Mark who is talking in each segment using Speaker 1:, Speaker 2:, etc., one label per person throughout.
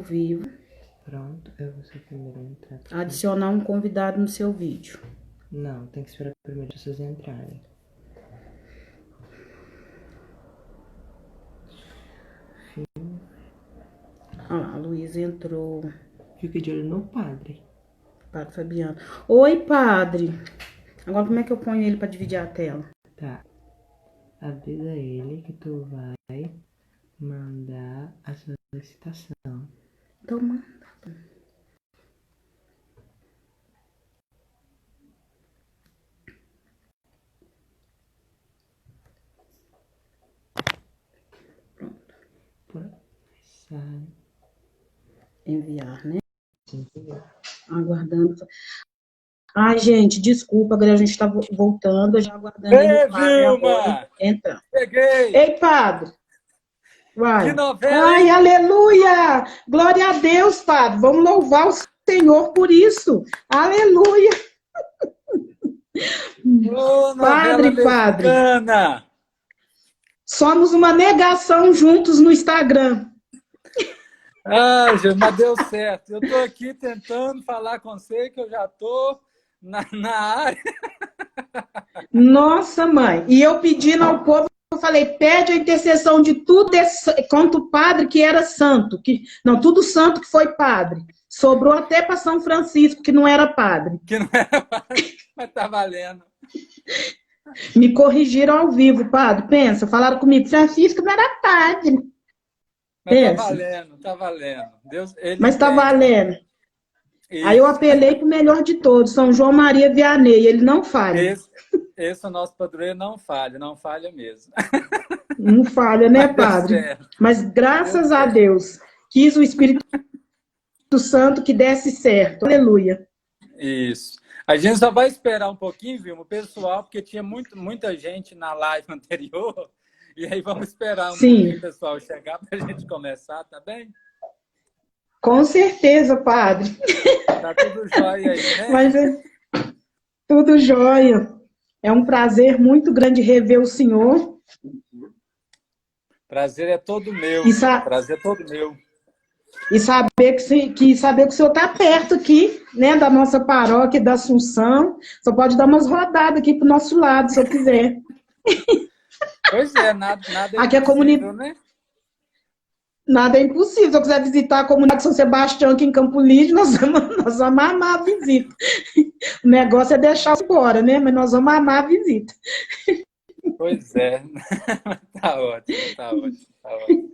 Speaker 1: Vivo.
Speaker 2: Pronto, eu vou ser o primeiro a entrar.
Speaker 1: Adicionar um convidado no seu vídeo.
Speaker 2: Não, tem que esperar primeiro vocês entrarem.
Speaker 1: Ah, a Luísa entrou.
Speaker 2: Fica de olho no padre.
Speaker 1: Padre Fabiano. Oi, padre. Agora como é que eu ponho ele pra dividir a tela?
Speaker 2: Tá. Avisa ele que tu vai mandar a solicitação.
Speaker 1: Então manda.
Speaker 2: Sai.
Speaker 1: Enviar, né?
Speaker 2: Sim.
Speaker 1: Aguardando. Ai, gente, desculpa, agora a gente tá voltando, já aguardando aí
Speaker 3: Ei,
Speaker 1: o padre agora
Speaker 3: Vilma!
Speaker 1: entrar.
Speaker 3: Cheguei!
Speaker 1: Ei, padre.
Speaker 3: Que
Speaker 1: Vai.
Speaker 3: novela,
Speaker 1: Ai,
Speaker 3: hein?
Speaker 1: aleluia! Glória a Deus, padre. Vamos louvar o Senhor por isso. Aleluia!
Speaker 3: Ô, novela
Speaker 1: Padre.
Speaker 3: mexicana!
Speaker 1: Somos uma negação juntos no Instagram.
Speaker 3: Ah, gente, mas deu certo. Eu tô aqui tentando falar com você, que eu já tô na área.
Speaker 1: Nossa, mãe. E eu pedindo ao povo, eu falei, pede a intercessão de tudo contra o padre que era santo. Não, tudo santo que foi padre. Sobrou até para São Francisco, que não era padre.
Speaker 3: Que não era padre, mas tá valendo.
Speaker 1: Me corrigiram ao vivo, padre. Pensa, falaram comigo, Francisco não era padre.
Speaker 3: Mas
Speaker 1: Pensa.
Speaker 3: tá valendo, tá valendo. Deus, ele
Speaker 1: Mas tá
Speaker 3: entende.
Speaker 1: valendo.
Speaker 3: Isso.
Speaker 1: Aí eu apelei pro melhor de todos, São João Maria Vianney, ele não falha.
Speaker 3: Esse é o nosso padroeiro, não falha mesmo.
Speaker 1: Não falha, né, padre? Mas graças a Deus, quis o Espírito Santo que desse certo. Aleluia.
Speaker 3: Isso. A gente só vai esperar um pouquinho, viu, o pessoal, porque tinha muita gente na live anterior, e aí vamos esperar um pouquinho o pessoal chegar para a gente começar, tá bem?
Speaker 1: Com certeza, padre.
Speaker 3: Tá tudo jóia aí, né?
Speaker 1: Mas é tudo jóia. É um prazer muito grande rever o senhor.
Speaker 3: Prazer é todo meu. Prazer é todo meu.
Speaker 1: E saber que o senhor está perto aqui, né, da nossa paróquia da Assunção. Só pode dar umas rodadas aqui pro nosso lado, se eu quiser.
Speaker 3: Pois é, nada é
Speaker 1: aqui
Speaker 3: impossível, né?
Speaker 1: Nada é impossível. Se eu quiser visitar a comunidade São Sebastião aqui em Campo Lídio, nós vamos amar a visita. O negócio é deixar embora, né? Mas nós vamos amar a visita.
Speaker 3: Pois é. Tá ótimo, tá ótimo.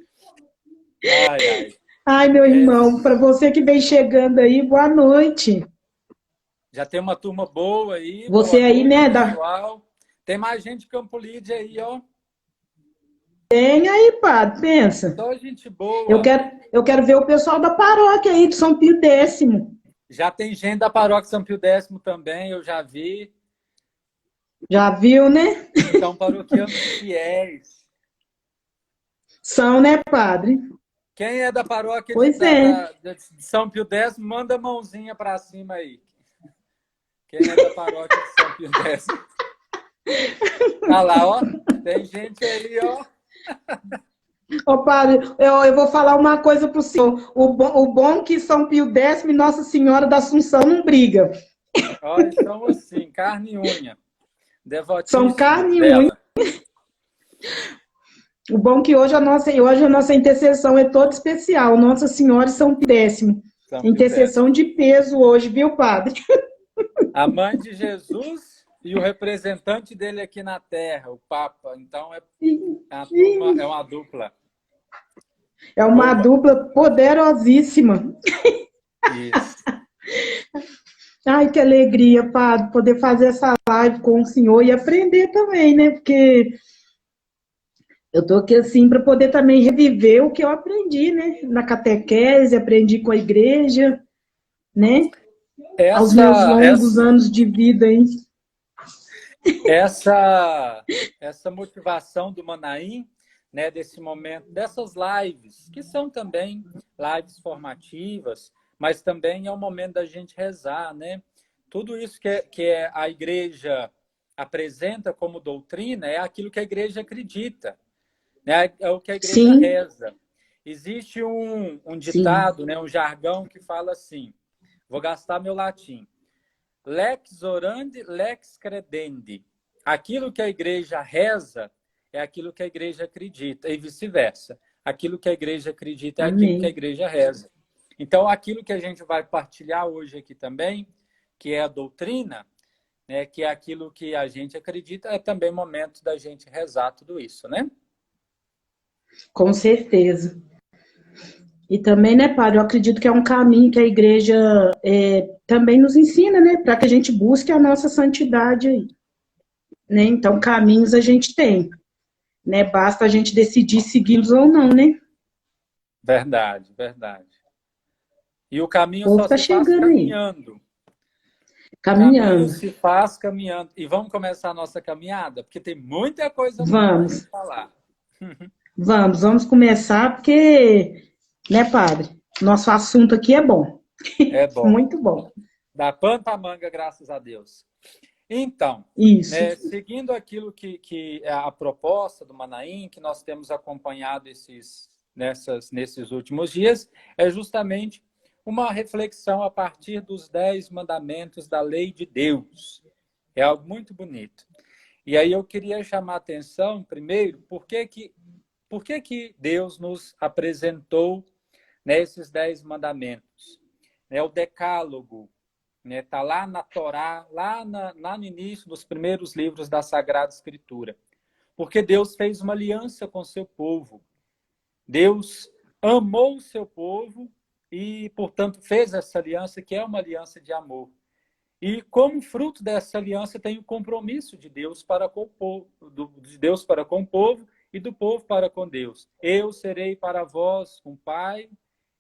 Speaker 3: Ai.
Speaker 1: Ai, meu irmão, para você que vem chegando aí, boa noite.
Speaker 3: Já tem uma turma boa aí.
Speaker 1: Você
Speaker 3: boa
Speaker 1: aí,
Speaker 3: noite,
Speaker 1: né?
Speaker 3: pessoal. Tem mais gente de Campo Lídio aí, ó.
Speaker 1: Tem aí, padre, pensa.
Speaker 3: Só gente boa.
Speaker 1: Eu quero ver o pessoal da paróquia aí, de São Pio X.
Speaker 3: Já tem gente da paróquia São Pio X também, eu já vi.
Speaker 1: Já viu, né?
Speaker 3: Então, paroquianos fiéis.
Speaker 1: São, né, padre?
Speaker 3: Quem é da paróquia de São Pio X, manda a mãozinha para cima aí. Quem é da paróquia de São Pio X? Tá lá, ó. Tem gente aí, ó.
Speaker 1: Ô, padre, eu vou falar uma coisa pro senhor. O bom que São Pio X e Nossa Senhora da Assunção não briga.
Speaker 3: Ó, eles são assim, carne e unha.
Speaker 1: São carne e unha. O bom que hoje a nossa intercessão é toda especial. Nossa Senhora e São Pio X. Intercessão de peso hoje, viu, padre?
Speaker 3: A mãe de Jesus e o representante dele aqui na Terra, o Papa. Então, é uma dupla.
Speaker 1: É uma dupla poderosíssima.
Speaker 3: Isso.
Speaker 1: Ai, que alegria, padre, poder fazer essa live com o senhor e aprender também, né? Porque eu tô aqui assim para poder também reviver o que eu aprendi, né? Na catequese, aprendi com a igreja, né? Aos meus longos anos de vida, hein?
Speaker 3: Essa motivação do Manaim, né, desse momento, dessas lives, que são também lives formativas, mas também é o momento da gente rezar, né? Tudo isso que a igreja apresenta como doutrina é aquilo que a igreja acredita, né? É o que a igreja reza. Existe um
Speaker 1: Sim,
Speaker 3: ditado, né, um jargão que fala assim, vou gastar meu latim. Lex orandi, lex credendi. Aquilo que a igreja reza é aquilo que a igreja acredita, e vice-versa. Aquilo que a igreja acredita é aquilo que a
Speaker 1: amém.
Speaker 3: igreja reza. Então, aquilo que a gente vai partilhar hoje aqui também, que é a doutrina, né, que é aquilo que a gente acredita, é também momento da gente rezar tudo isso, né?
Speaker 1: Com certeza. E também, né, padre, eu acredito que é um caminho que a igreja também nos ensina, né, para que a gente busque a nossa santidade aí, né? Então, caminhos a gente tem, né? Basta a gente decidir segui-los ou não, né?
Speaker 3: Verdade, verdade. E o
Speaker 1: O
Speaker 3: caminho
Speaker 1: povo
Speaker 3: só
Speaker 1: tá
Speaker 3: se faz
Speaker 1: chegando aí,
Speaker 3: caminhando. O caminho
Speaker 1: caminhando.
Speaker 3: se faz caminhando. E vamos começar a nossa caminhada? Porque tem muita coisa boa para a gente
Speaker 1: Vamos,
Speaker 3: falar.
Speaker 1: vamos começar, porque, né, padre? Nosso assunto aqui é bom,
Speaker 3: É bom.
Speaker 1: muito bom.
Speaker 3: Da panta à manga, graças a Deus. Então,
Speaker 1: Isso,
Speaker 3: né, seguindo aquilo que é a proposta do Manaim, que nós temos acompanhado nesses últimos dias, é justamente uma reflexão a partir dos 10 mandamentos da lei de Deus. É algo muito bonito. E aí eu queria chamar a atenção, primeiro, por que que Deus nos apresentou, né, esses 10 mandamentos? O decálogo, né, tá lá na Torá, lá no início dos primeiros livros da Sagrada Escritura. Porque Deus fez uma aliança com o seu povo. Deus amou o seu povo e, portanto, fez essa aliança, que é uma aliança de amor. E como fruto dessa aliança tem o compromisso de Deus para com o povo, de Deus para com o povo e do povo para com Deus. Eu serei para vós um pai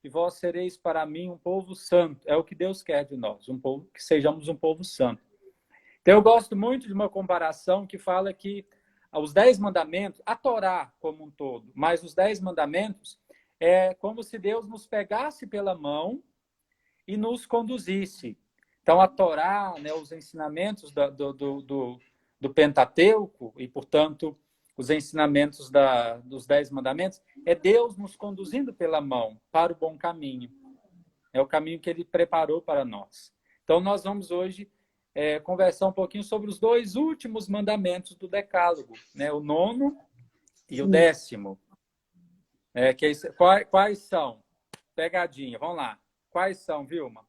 Speaker 3: e vós sereis para mim um povo santo. É o que Deus quer de nós, um povo que sejamos um povo santo. Então eu gosto muito de uma comparação que fala que os 10 mandamentos, a Torá como um todo, mas os 10 mandamentos é como se Deus nos pegasse pela mão e nos conduzisse. Então, a Torá, né, os ensinamentos do Pentateuco e, portanto, os ensinamentos dos 10 mandamentos, é Deus nos conduzindo pela mão para o bom caminho. É o caminho que Ele preparou para nós. Então, nós vamos hoje conversar um pouquinho sobre os 2 últimos mandamentos do Decálogo, né, o 9º e o
Speaker 1: sim.
Speaker 3: 10º. Quais são? Pegadinha, vamos lá. Quais são, Vilma?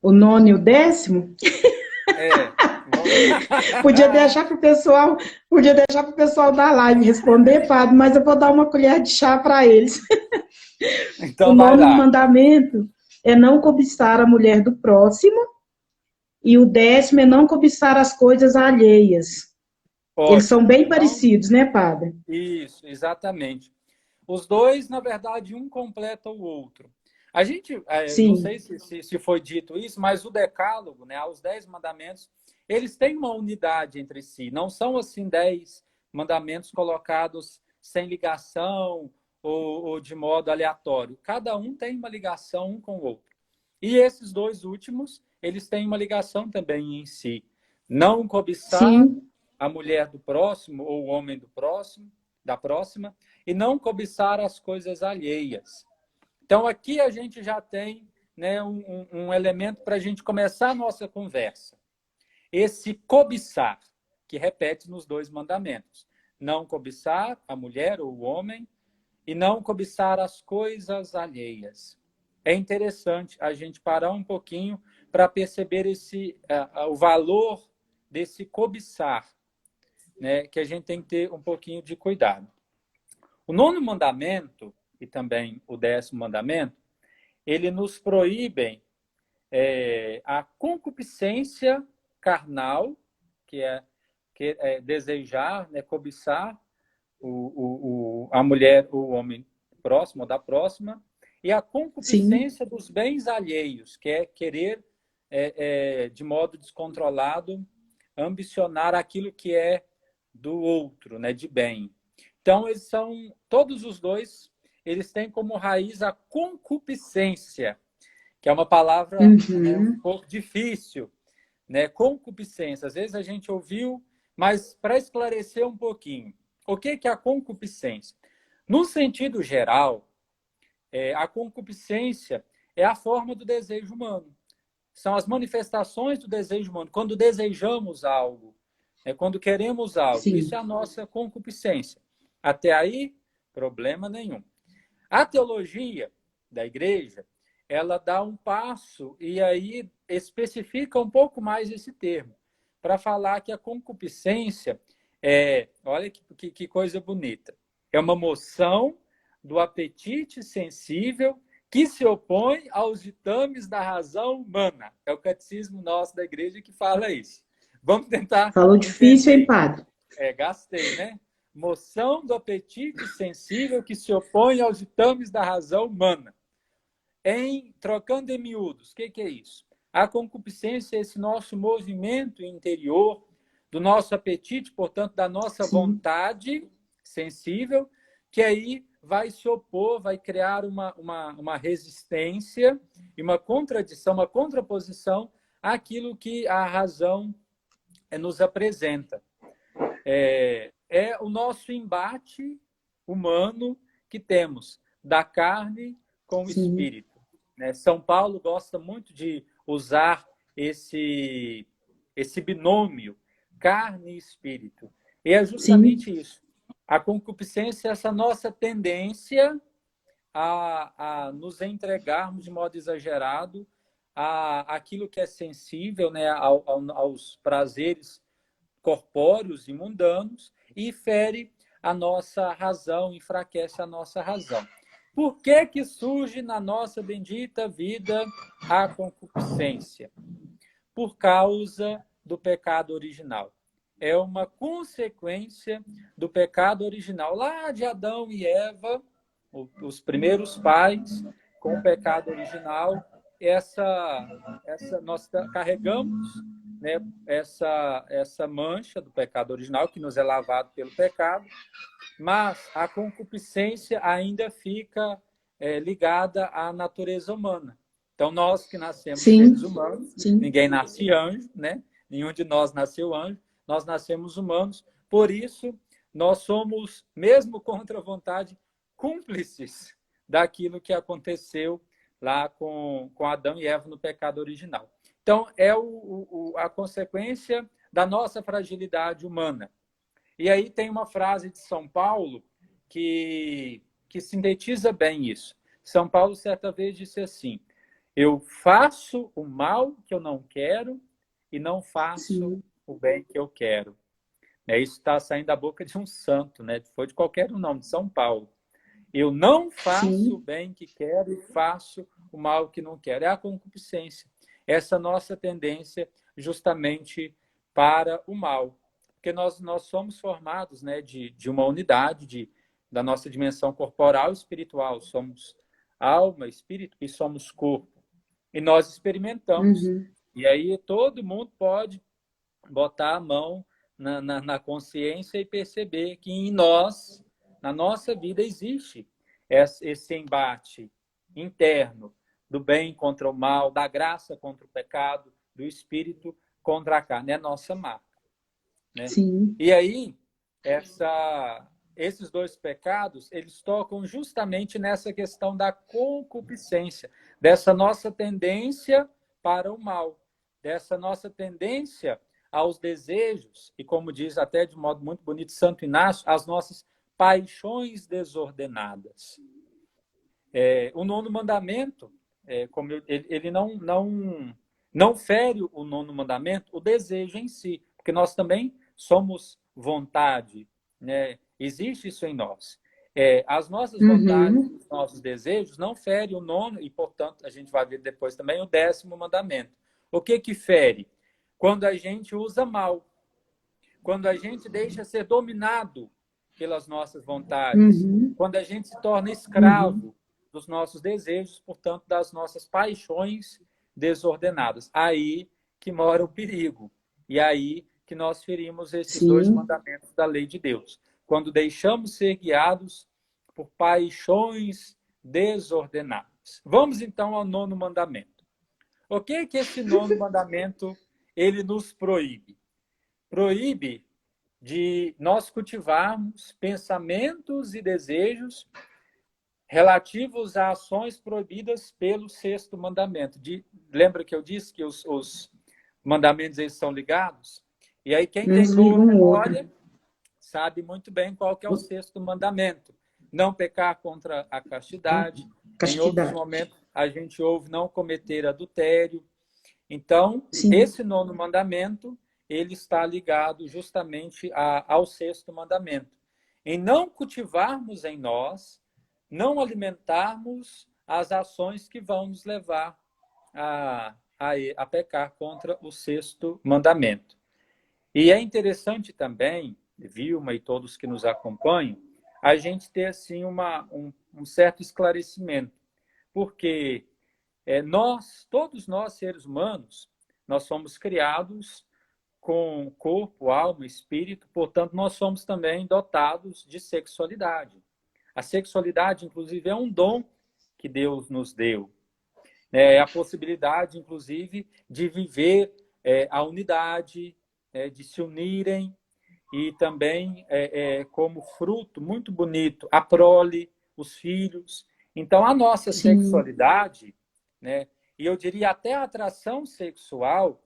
Speaker 1: O nono e o 10º,
Speaker 3: É.
Speaker 1: podia deixar para o pessoal da live responder, padre, mas eu vou dar uma colher de chá para eles. O
Speaker 3: Então vai
Speaker 1: nono
Speaker 3: lá.
Speaker 1: mandamento é não cobiçar a mulher do próximo, e o 10º é não cobiçar as coisas alheias. Eles são
Speaker 3: Ótimo.
Speaker 1: bem
Speaker 3: Então,
Speaker 1: parecidos, né, padre?
Speaker 3: isso, exatamente. Os dois, na verdade, um completa o outro. A gente, não sei
Speaker 1: Sim,
Speaker 3: se foi dito isso, mas o Decálogo, né, os 10 mandamentos, eles têm uma unidade entre si. Não são, assim, 10 mandamentos colocados sem ligação ou de modo aleatório. Cada um tem uma ligação um com o outro. E esses 2 últimos, eles têm uma ligação também em si. Não cobiçar
Speaker 1: sim,
Speaker 3: a mulher do próximo ou o homem do próximo, da próxima, e não cobiçar as coisas alheias. Então, aqui a gente já tem, né, um elemento para a gente começar a nossa conversa. Esse cobiçar, que repete nos 2 mandamentos. Não cobiçar a mulher ou o homem e não cobiçar as coisas alheias. É interessante a gente parar um pouquinho para perceber o valor desse cobiçar, né, que a gente tem que ter um pouquinho de cuidado. O 9º mandamento e também o 10º mandamento, ele nos proíbem a concupiscência carnal, que é desejar, né, cobiçar a mulher, o homem próximo ou da próxima, e a
Speaker 1: sim,
Speaker 3: concupiscência dos bens alheios, que é querer, de modo descontrolado, ambicionar aquilo que é do outro, né, de bem. Então, todos os 2, eles têm como raiz a concupiscência, que é uma palavra, né, um
Speaker 1: uhum,
Speaker 3: pouco difícil, né? Concupiscência. Às vezes a gente ouviu, mas para esclarecer um pouquinho, o que é a concupiscência? No sentido geral, a concupiscência é a forma do desejo humano. São as manifestações do desejo humano. Quando desejamos algo, quando queremos algo,
Speaker 1: Sim.
Speaker 3: isso é a nossa concupiscência. Até aí, problema nenhum. A teologia da igreja, ela dá um passo e aí especifica um pouco mais esse termo, para falar que a concupiscência olha que coisa bonita, é uma moção do apetite sensível que se opõe aos ditames da razão humana. É o catecismo nosso da igreja que fala isso. Vamos tentar
Speaker 1: Falou difícil,
Speaker 3: entender.
Speaker 1: hein, padre?
Speaker 3: Gastei, né? Moção do apetite sensível que se opõe aos ditames da razão humana. Trocando em miúdos, o que é isso? A concupiscência é esse nosso movimento interior, do nosso apetite, portanto, da nossa
Speaker 1: Sim.
Speaker 3: vontade sensível, que aí vai se opor, vai criar uma resistência e uma contradição, uma contraposição àquilo que a razão nos apresenta. É o nosso embate humano que temos da carne com o
Speaker 1: Sim.
Speaker 3: espírito. Né? São Paulo gosta muito de usar esse binômio, carne e espírito. E é justamente isso. A concupiscência é essa nossa tendência a nos entregarmos de modo exagerado àquilo que é sensível, né? aos prazeres corpóreos e mundanos, e fere a nossa razão, enfraquece a nossa razão. Por que surge na nossa bendita vida a concupiscência? Por causa do pecado original. É uma consequência do pecado original, lá de Adão e Eva, os primeiros pais, com o pecado original. Nós carregamos, né, essa mancha do pecado original, que nos é lavado pelo pecado, mas a concupiscência ainda fica ligada à natureza humana. Então, nós que nascemos seres humanos, ninguém nasce anjo, né? Nenhum de nós nasceu anjo, nós nascemos humanos, por isso nós somos, mesmo contra a vontade, cúmplices daquilo que aconteceu lá com Adão e Eva no pecado original. Então, é a consequência da nossa fragilidade humana. E aí tem uma frase de São Paulo que sintetiza bem isso. São Paulo, certa vez, disse assim: eu faço o mal que eu não quero e não faço o bem que eu quero. Isso está saindo da boca de um santo, né? Foi de qualquer um, não, de São Paulo. Eu não faço o bem que quero e faço o mal que não quero. É a concupiscência. Essa nossa tendência justamente para o mal. Porque nós somos formados, né, de uma unidade da nossa dimensão corporal e espiritual. Somos alma, espírito e somos corpo. E nós experimentamos. E aí todo mundo pode botar a mão na consciência e perceber que em nós, na nossa vida, existe esse embate interno do bem contra o mal, da graça contra o pecado, do espírito contra a carne. É a nossa marca. Né? E aí, esses dois pecados, eles tocam justamente nessa questão da concupiscência, dessa nossa tendência para o mal, dessa nossa tendência aos desejos, e como diz até de modo muito bonito Santo Inácio, as nossas paixões desordenadas. O nono mandamento, ele não fere o nono mandamento, o desejo em si, porque nós também somos vontade, né? Existe isso em nós. As nossas vontades, os nossos desejos não ferem o nono, e, portanto, a gente vai ver depois também o 10º mandamento. O que fere? Quando a gente usa mal, quando a gente deixa ser dominado pelas nossas vontades, quando a gente se torna escravo dos nossos desejos, portanto, das nossas paixões desordenadas. Aí que mora o perigo. E aí que nós ferimos esses dois mandamentos da lei de Deus. Quando deixamos ser guiados por paixões desordenadas. Vamos, então, ao nono mandamento. O que esse nono mandamento ele nos proíbe? Proíbe de nós cultivarmos pensamentos e desejos relativos a ações proibidas pelo sexto mandamento. Lembra que eu disse que os mandamentos eles são ligados? E aí quem tem boa memória sabe muito bem qual que é o sexto mandamento. Não pecar contra a castidade. Em outros momentos a gente ouve não cometer adultério. Então, esse nono mandamento, ele está ligado justamente ao sexto mandamento. Em não cultivarmos em nós, não alimentarmos as ações que vão nos levar a pecar contra o sexto mandamento. E é interessante também, Vilma e todos que nos acompanham, a gente ter assim, um certo esclarecimento. Porque todos nós, seres humanos, nós somos criados com corpo, alma, espírito, portanto, nós somos também dotados de sexualidade. A sexualidade, inclusive, é um dom que Deus nos deu. É a possibilidade, inclusive, de viver a unidade, de se unirem, e também como fruto muito bonito, a prole, os filhos. Então, a nossa sexualidade, né, e eu diria até a atração sexual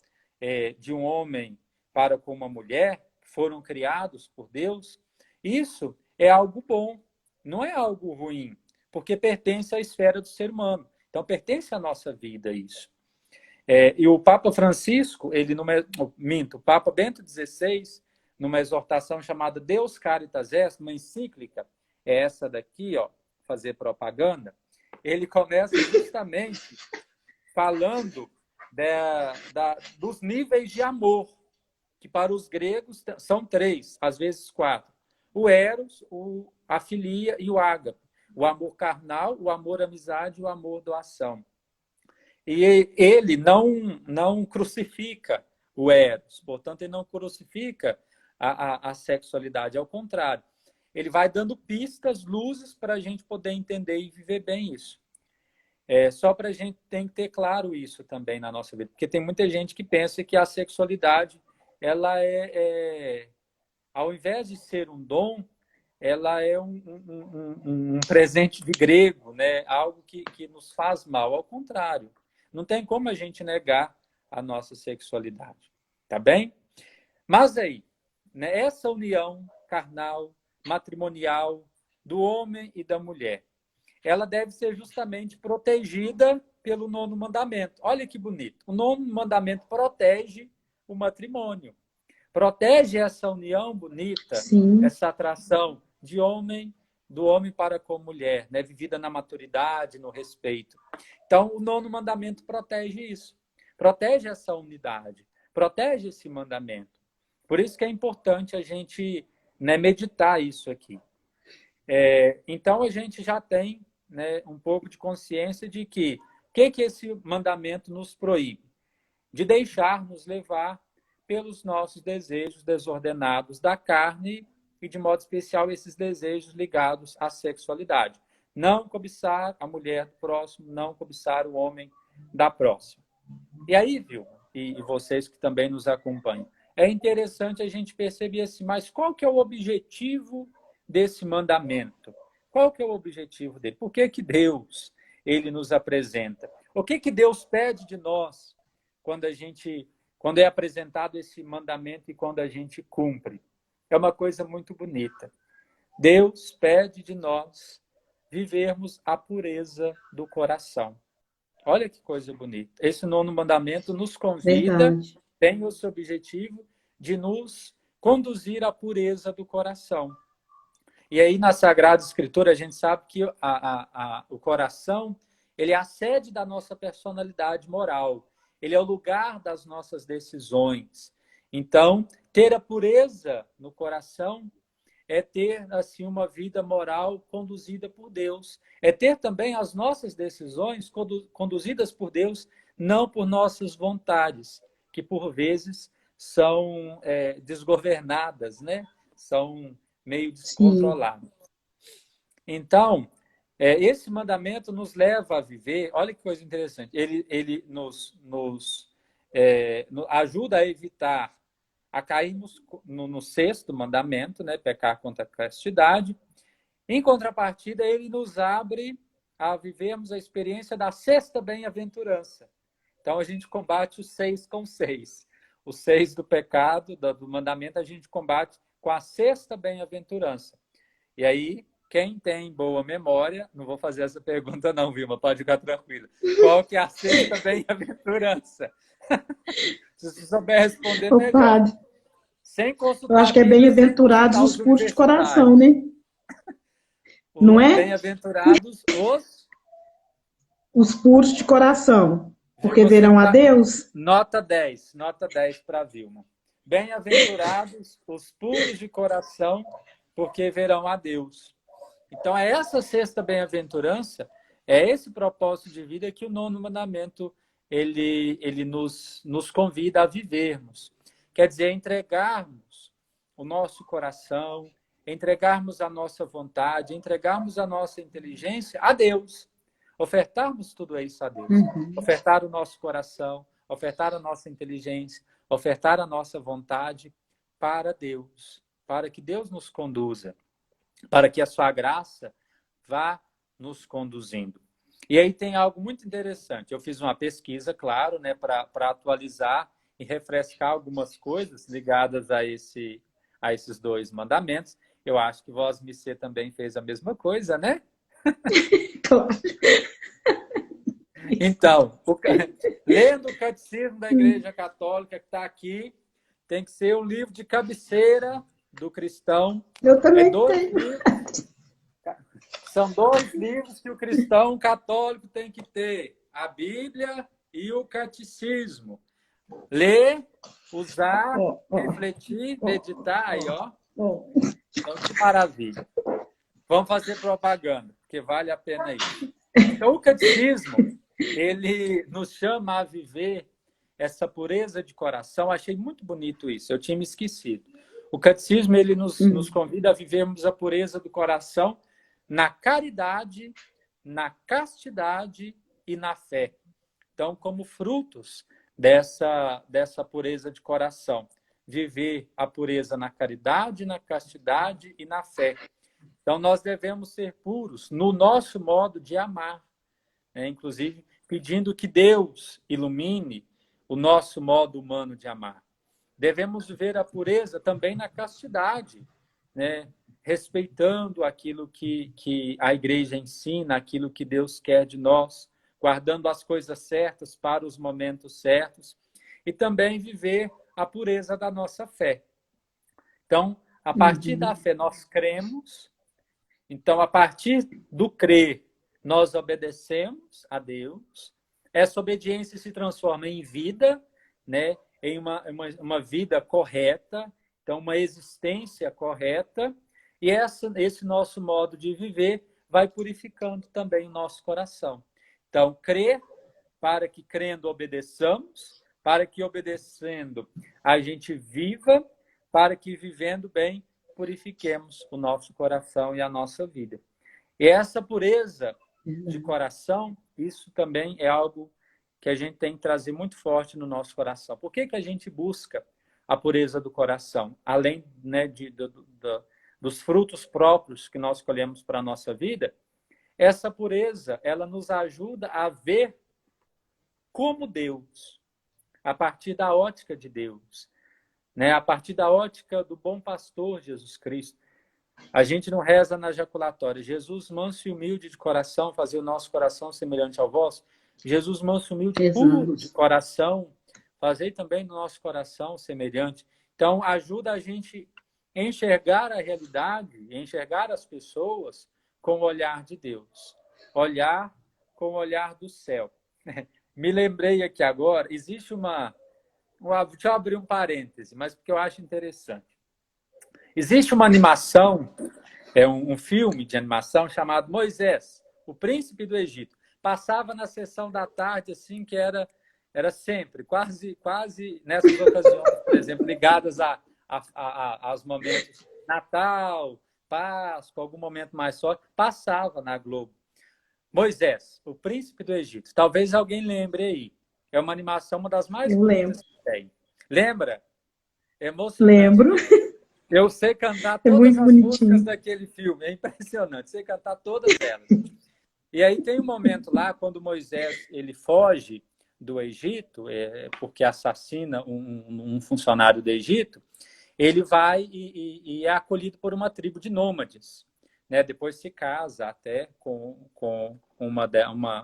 Speaker 3: de um homem para com uma mulher, que foram criados por Deus, isso é algo bom, não é algo ruim, porque pertence à esfera do ser humano. Então, pertence à nossa vida isso. E o Papa Francisco, o Papa Bento XVI, numa exortação chamada Deus Caritas Est, uma encíclica, é essa daqui, ó, fazer propaganda, ele começa justamente falando dos níveis de amor, que para os gregos são 3, às vezes 4. O eros, a filia e o ágape. O amor carnal, o amor amizade e o amor doação. E ele não crucifica o eros, portanto, ele não crucifica a sexualidade, ao contrário. Ele vai dando pistas, luzes, para a gente poder entender e viver bem isso. Só para a gente tem que ter claro isso também na nossa vida, porque tem muita gente que pensa que a sexualidade, ela ao invés de ser um dom, ela é um presente de grego, né? Algo que nos faz mal. Ao contrário, não tem como a gente negar a nossa sexualidade, tá bem? Mas aí, né, essa união carnal, matrimonial, do homem e da mulher, ela deve ser justamente protegida pelo nono mandamento. Olha que bonito. O nono mandamento protege o matrimônio. Protege essa união bonita, essa atração do homem para com a mulher, né? Vivida na maturidade, no respeito. Então, o nono mandamento protege isso. Protege essa unidade. Protege esse mandamento. Por isso que é importante a gente, né, meditar isso aqui. Então, a gente já tem, né, um pouco de consciência de que esse mandamento nos proíbe? De deixar-nos levar pelos nossos desejos desordenados da carne e, de modo especial, esses desejos ligados à sexualidade. Não cobiçar a mulher do próximo, não cobiçar o homem da próxima. E aí, viu, e vocês que também nos acompanham, é interessante a gente perceber assim, mas qual que é o objetivo desse mandamento? Qual que é o objetivo dele? Por que Deus ele nos apresenta? O que Deus pede de nós quando é apresentado esse mandamento e quando a gente cumpre? É uma coisa muito bonita. Deus pede de nós vivermos a pureza do coração. Olha que coisa bonita. Esse nono mandamento nos convida, tem esse objetivo de nos conduzir à pureza do coração. E aí, na Sagrada Escritura, a gente sabe que o coração ele é a sede da nossa personalidade moral. Ele é o lugar das nossas decisões. Então, ter a pureza no coração é ter assim uma vida moral conduzida por Deus. É ter também as nossas decisões conduzidas por Deus, não por nossas vontades, que por vezes são desgovernadas, né? São meio descontroladas. Então, esse mandamento nos leva a viver, olha que coisa interessante, ele nos ajuda a evitar a cairmos no sexto mandamento, né? Pecar contra a castidade. Em contrapartida, ele nos abre a vivermos a experiência da sexta bem-aventurança. Então, a gente combate os 6 com 6. Os 6 do pecado, do mandamento, a gente combate com a sexta bem-aventurança. E aí, quem tem boa memória, não vou fazer essa pergunta não, Vilma, pode ficar tranquila. Qual que é a sexta bem-aventurança? Se você souber responder, melhor.
Speaker 1: Padre,
Speaker 3: Sem consultar.
Speaker 1: Eu acho que é bem-aventurados os puros de coração, né? Não é?
Speaker 3: Bem-aventurados
Speaker 1: os puros de coração, porque verão a Deus.
Speaker 3: Nota 10 para Vilma. Bem-aventurados os puros de coração, porque verão a Deus. Então, é essa sexta bem-aventurança, é esse propósito de vida que o nono mandamento ele nos convida a vivermos. Quer dizer, entregarmos o nosso coração, entregarmos a nossa vontade, entregarmos a nossa inteligência a Deus. Ofertarmos tudo isso a Deus. Ofertar o nosso coração, ofertar a nossa inteligência, ofertar a nossa vontade para Deus, para que Deus nos conduza, para que a sua graça vá nos conduzindo. E aí tem algo muito interessante. Eu fiz uma pesquisa, claro, né, para atualizar e refrescar algumas coisas ligadas a esses 2 mandamentos. Eu acho que Vós Missê também fez a mesma coisa, né?
Speaker 1: Claro.
Speaker 3: Então, lendo o Catecismo da Igreja Católica, que está aqui, tem que ser o livro de cabeceira do cristão.
Speaker 1: Eu também tenho.
Speaker 3: São 2 livros que o cristão católico tem que ter: a Bíblia e o Catecismo. Ler, usar, refletir, meditar, aí, ó. Então, que maravilha. Vamos fazer propaganda, porque vale a pena isso. Então, o Catecismo, ele nos chama a viver essa pureza de coração. Achei muito bonito isso, eu tinha me esquecido. O Catecismo, ele nos convida a vivermos a pureza do coração na caridade, na castidade e na fé. Então, como frutos dessa pureza de coração, viver a pureza na caridade, na castidade e na fé. Então, nós devemos ser puros no nosso modo de amar, né? Inclusive pedindo que Deus ilumine o nosso modo humano de amar. Devemos viver a pureza também na castidade, né? Respeitando aquilo que a igreja ensina, aquilo que Deus quer de nós, guardando as coisas certas para os momentos certos, e também viver a pureza da nossa fé. Então, a partir da fé, nós cremos. Então, a partir do crer, nós obedecemos a Deus. Essa obediência se transforma em vida, né? Em uma vida correta, então, uma existência correta. E esse nosso modo de viver vai purificando também o nosso coração. Então, crer, para que crendo obedeçamos, para que obedecendo a gente viva, para que vivendo bem purifiquemos o nosso coração e a nossa vida. E essa pureza de coração, isso também é algo que a gente tem que trazer muito forte no nosso coração. Por que a gente busca a pureza do coração? Além, né, dos frutos próprios que nós colhemos para a nossa vida, essa pureza, ela nos ajuda a ver como Deus, a partir da ótica de Deus, né? A partir da ótica do bom pastor Jesus Cristo. A gente não reza na jaculatória: Jesus manso e humilde de coração, fazer o nosso coração semelhante ao vosso. Jesus manso e humilde, puro de coração, fazer também no nosso coração semelhante. Então, ajuda a gente a enxergar a realidade, enxergar as pessoas com o olhar de Deus. Olhar com o olhar do céu. Me lembrei aqui agora, existe deixa eu abrir um parêntese, mas porque eu acho interessante. Existe uma animação, um filme de animação chamado Moisés, o Príncipe do Egito. Passava na sessão da tarde, assim, que era sempre, quase nessas ocasiões, por exemplo, ligadas aos momentos Natal, Páscoa, algum momento mais forte, passava na Globo. Moisés, o Príncipe do Egito. Talvez alguém lembre aí. É uma animação, uma das mais bonitas que tem. Lembra? É emocionante.
Speaker 1: Lembro.
Speaker 3: Eu sei cantar
Speaker 1: É
Speaker 3: todas
Speaker 1: muito
Speaker 3: as
Speaker 1: bonitinho.
Speaker 3: músicas daquele filme, é impressionante, sei cantar todas elas. E aí tem um momento lá, quando Moisés ele foge do Egito, porque assassina um funcionário do Egito, ele vai e é acolhido por uma tribo de nômades. Né? Depois se casa até com uma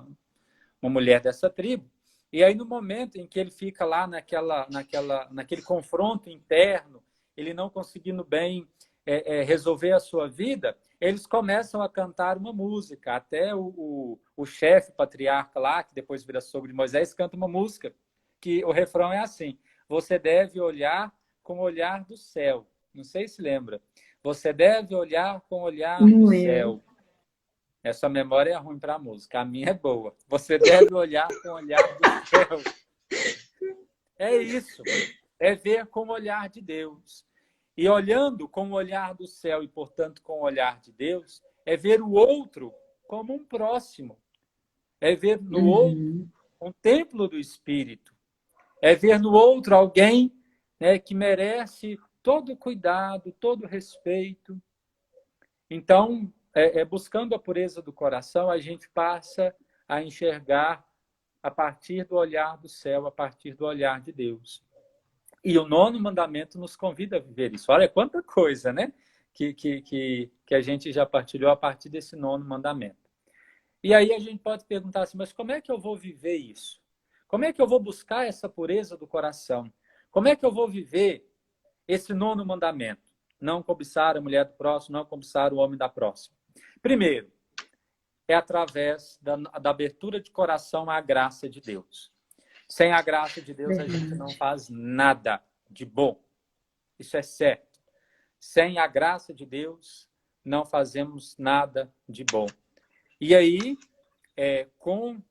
Speaker 3: mulher dessa tribo. E aí, no momento em que ele fica lá naquele confronto interno, ele não conseguindo bem resolver a sua vida, eles começam a cantar uma música. Até o chefe patriarca lá, que depois vira sogro de Moisés, canta uma música, que o refrão é assim: você deve olhar com o olhar do céu. Não sei se lembra. Você deve olhar com o olhar
Speaker 1: Não
Speaker 3: do
Speaker 1: lembro.
Speaker 3: céu. Essa memória é ruim para a música. A minha é boa. Você deve olhar com o olhar do céu. É isso. É ver com o olhar de Deus. E olhando com o olhar do céu e, portanto, com o olhar de Deus, é ver o outro como um próximo. É ver no outro um templo do Espírito. É ver no outro alguém, né, que merece todo o cuidado, todo o respeito. Então, buscando a pureza do coração, a gente passa a enxergar a partir do olhar do céu, a partir do olhar de Deus. E o 9º mandamento nos convida a viver isso. Olha quanta coisa, né? Que a gente já partilhou a partir desse 9º mandamento. E aí a gente pode perguntar assim, mas como é que eu vou viver isso? Como é que eu vou buscar essa pureza do coração? Como é que eu vou viver esse 9º mandamento? Não cobiçar a mulher do próximo, não cobiçar o homem da próxima. Primeiro, é através da abertura de coração à graça de Deus. Sem a graça de Deus, a gente não faz nada de bom. Isso é certo. Sem a graça de Deus, não fazemos nada de bom. E aí, com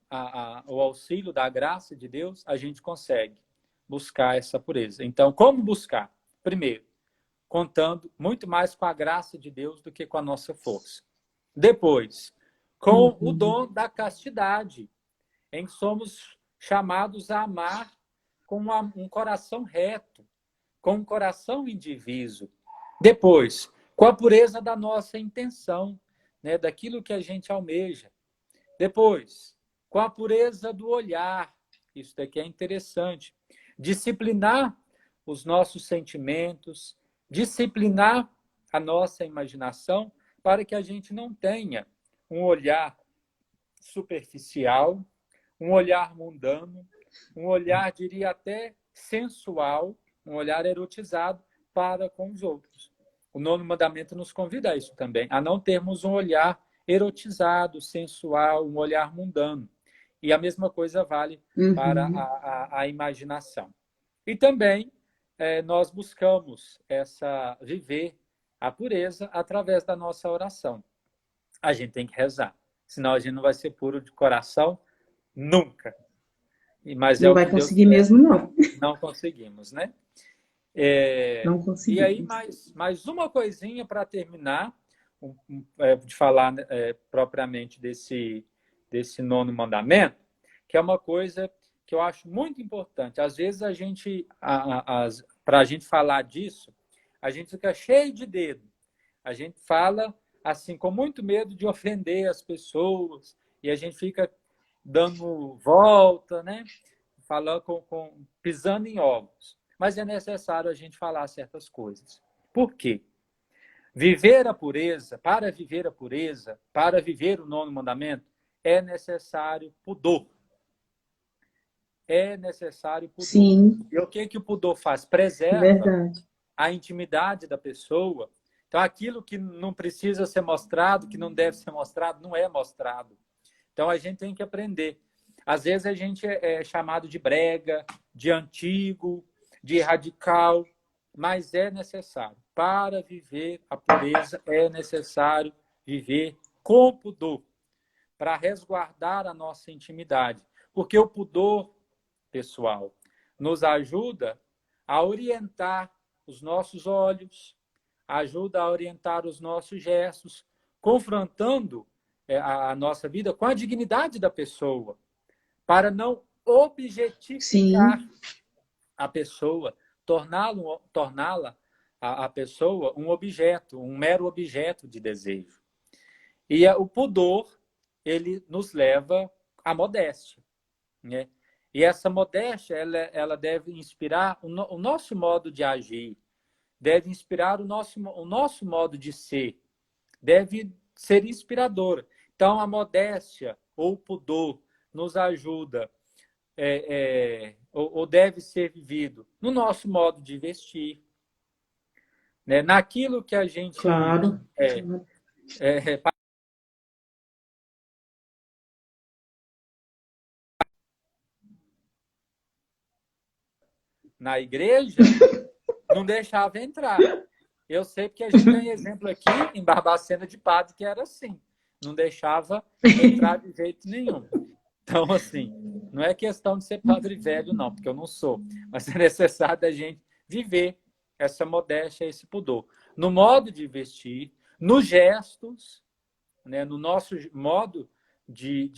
Speaker 3: o auxílio da graça de Deus, a gente consegue buscar essa pureza. Então, como buscar? Primeiro, contando muito mais com a graça de Deus do que com a nossa força. Depois, com o dom da castidade, em que somos chamados a amar com um coração reto, com um coração indiviso. Depois, com a pureza da nossa intenção, né, daquilo que a gente almeja. Depois, com a pureza do olhar. Isso daqui é interessante. Disciplinar os nossos sentimentos, disciplinar a nossa imaginação para que a gente não tenha um olhar superficial, um olhar mundano, um olhar, diria até, sensual, um olhar erotizado para com os outros. O 9º mandamento nos convida a isso também, a não termos um olhar erotizado, sensual, um olhar mundano. E a mesma coisa vale para a imaginação. E também nós buscamos viver a pureza através da nossa oração. A gente tem que rezar, senão a gente não vai ser puro de coração nunca. Mas
Speaker 1: não vai conseguir mesmo, não.
Speaker 3: Não conseguimos, né?
Speaker 1: Não conseguimos.
Speaker 3: E aí, mais uma coisinha para terminar, de falar propriamente desse 9º mandamento, que é uma coisa que eu acho muito importante. Às vezes, para a gente falar disso, a gente fica cheio de dedo. A gente fala assim, com muito medo de ofender as pessoas, e a gente fica dando volta, né? Falando pisando em ovos. Mas é necessário a gente falar certas coisas. Por quê? Para viver o 9º mandamento, é necessário pudor. É necessário pudor.
Speaker 1: Sim.
Speaker 3: E o que o pudor faz? Preserva a intimidade da pessoa. Então, aquilo que não precisa ser mostrado, que não deve ser mostrado, não é mostrado. Então, a gente tem que aprender. Às vezes, a gente é chamado de brega, de antigo, de radical, mas é necessário. Para viver a pureza, é necessário viver com pudor, para resguardar a nossa intimidade. Porque o pudor, pessoal, nos ajuda a orientar os nossos olhos, ajuda a orientar os nossos gestos, confrontando a nossa vida com a dignidade da pessoa, para não objetificar a pessoa, torná-la, a pessoa, um objeto, um mero objeto de desejo. E o pudor, ele nos leva à modéstia, né? E essa modéstia, ela deve inspirar o nosso modo de agir, deve inspirar o nosso modo de ser, deve ser inspiradora. Então, a modéstia ou o pudor nos ajuda, ou deve ser vivido no nosso modo de vestir, né? Naquilo que a gente
Speaker 1: Claro.
Speaker 3: Na igreja, não deixava entrar. Eu sei porque a gente tem exemplo aqui em Barbacena de padre que era assim, não deixava entrar de jeito nenhum. Então, assim, não é questão de ser padre velho, não, porque eu não sou, mas é necessário a gente viver essa modéstia, esse pudor. No modo de vestir, nos gestos, né, no nosso modo de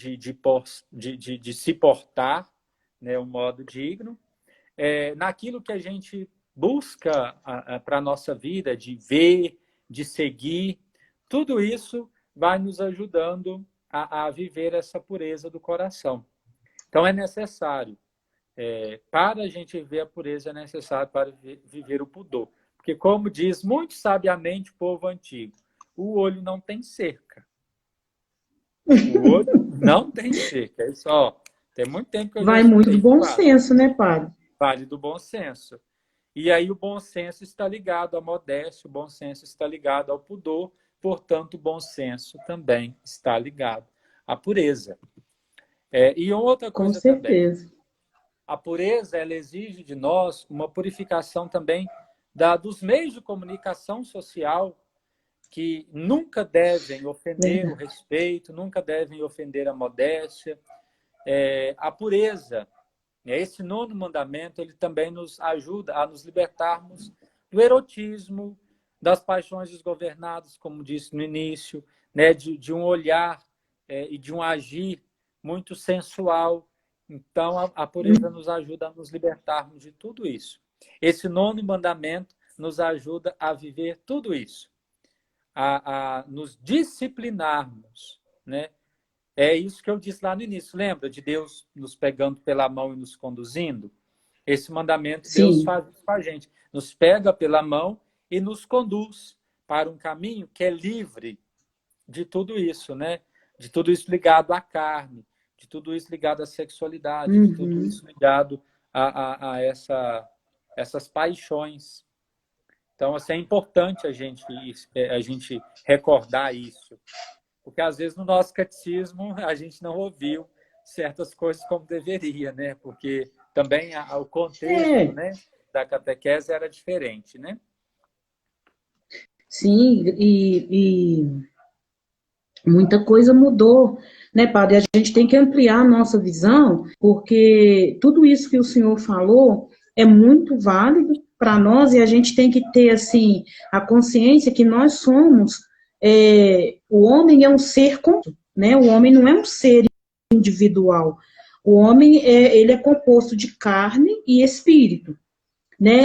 Speaker 3: se portar, né, um modo digno, naquilo que a gente busca para a nossa vida, de ver, de seguir, tudo isso vai nos ajudando a viver essa pureza do coração. Então, é necessário, para a gente viver a pureza, é necessário para viver o pudor. Porque, como diz muito sabiamente o povo antigo, o olho não tem cerca. O olho não tem cerca. É isso, ó, tem muito tempo que eu
Speaker 1: Vai
Speaker 3: já
Speaker 1: muito do bom
Speaker 3: claro.
Speaker 1: senso, né, padre?
Speaker 3: Vale do bom senso. E aí o bom senso está ligado à modéstia, o bom senso está ligado ao pudor, portanto, o bom senso também está ligado à pureza. E outra
Speaker 1: Com
Speaker 3: coisa
Speaker 1: certeza.
Speaker 3: também, a pureza, ela exige de nós uma purificação também dos meios de comunicação social, que nunca devem ofender o respeito, nunca devem ofender a modéstia. A pureza, esse 9º mandamento, ele também nos ajuda a nos libertarmos do erotismo, das paixões desgovernadas, como disse no início, né, de um olhar e de um agir muito sensual. Então, a pureza nos ajuda a nos libertarmos de tudo isso. Esse 9º mandamento nos ajuda a viver tudo isso, a nos disciplinarmos, né? É isso que eu disse lá no início. Lembra de Deus nos pegando pela mão e nos conduzindo? Esse mandamento Deus faz isso com a gente. Nos pega pela mão e nos conduz para um caminho que é livre de tudo isso, né? De tudo isso ligado à carne, de tudo isso ligado à sexualidade, de tudo isso ligado a essas paixões. Então, assim, é importante a gente recordar isso. Porque, às vezes, no nosso catecismo, a gente não ouviu certas coisas como deveria, né? Porque também o contexto, né, da catequese era diferente, né?
Speaker 1: Sim, e muita coisa mudou, né, padre? A gente tem que ampliar a nossa visão, porque tudo isso que o senhor falou é muito válido para nós e a gente tem que ter, assim, a consciência que nós somos, o homem é um ser, né? O homem não é um ser individual. O homem, ele é composto de carne e espírito, né?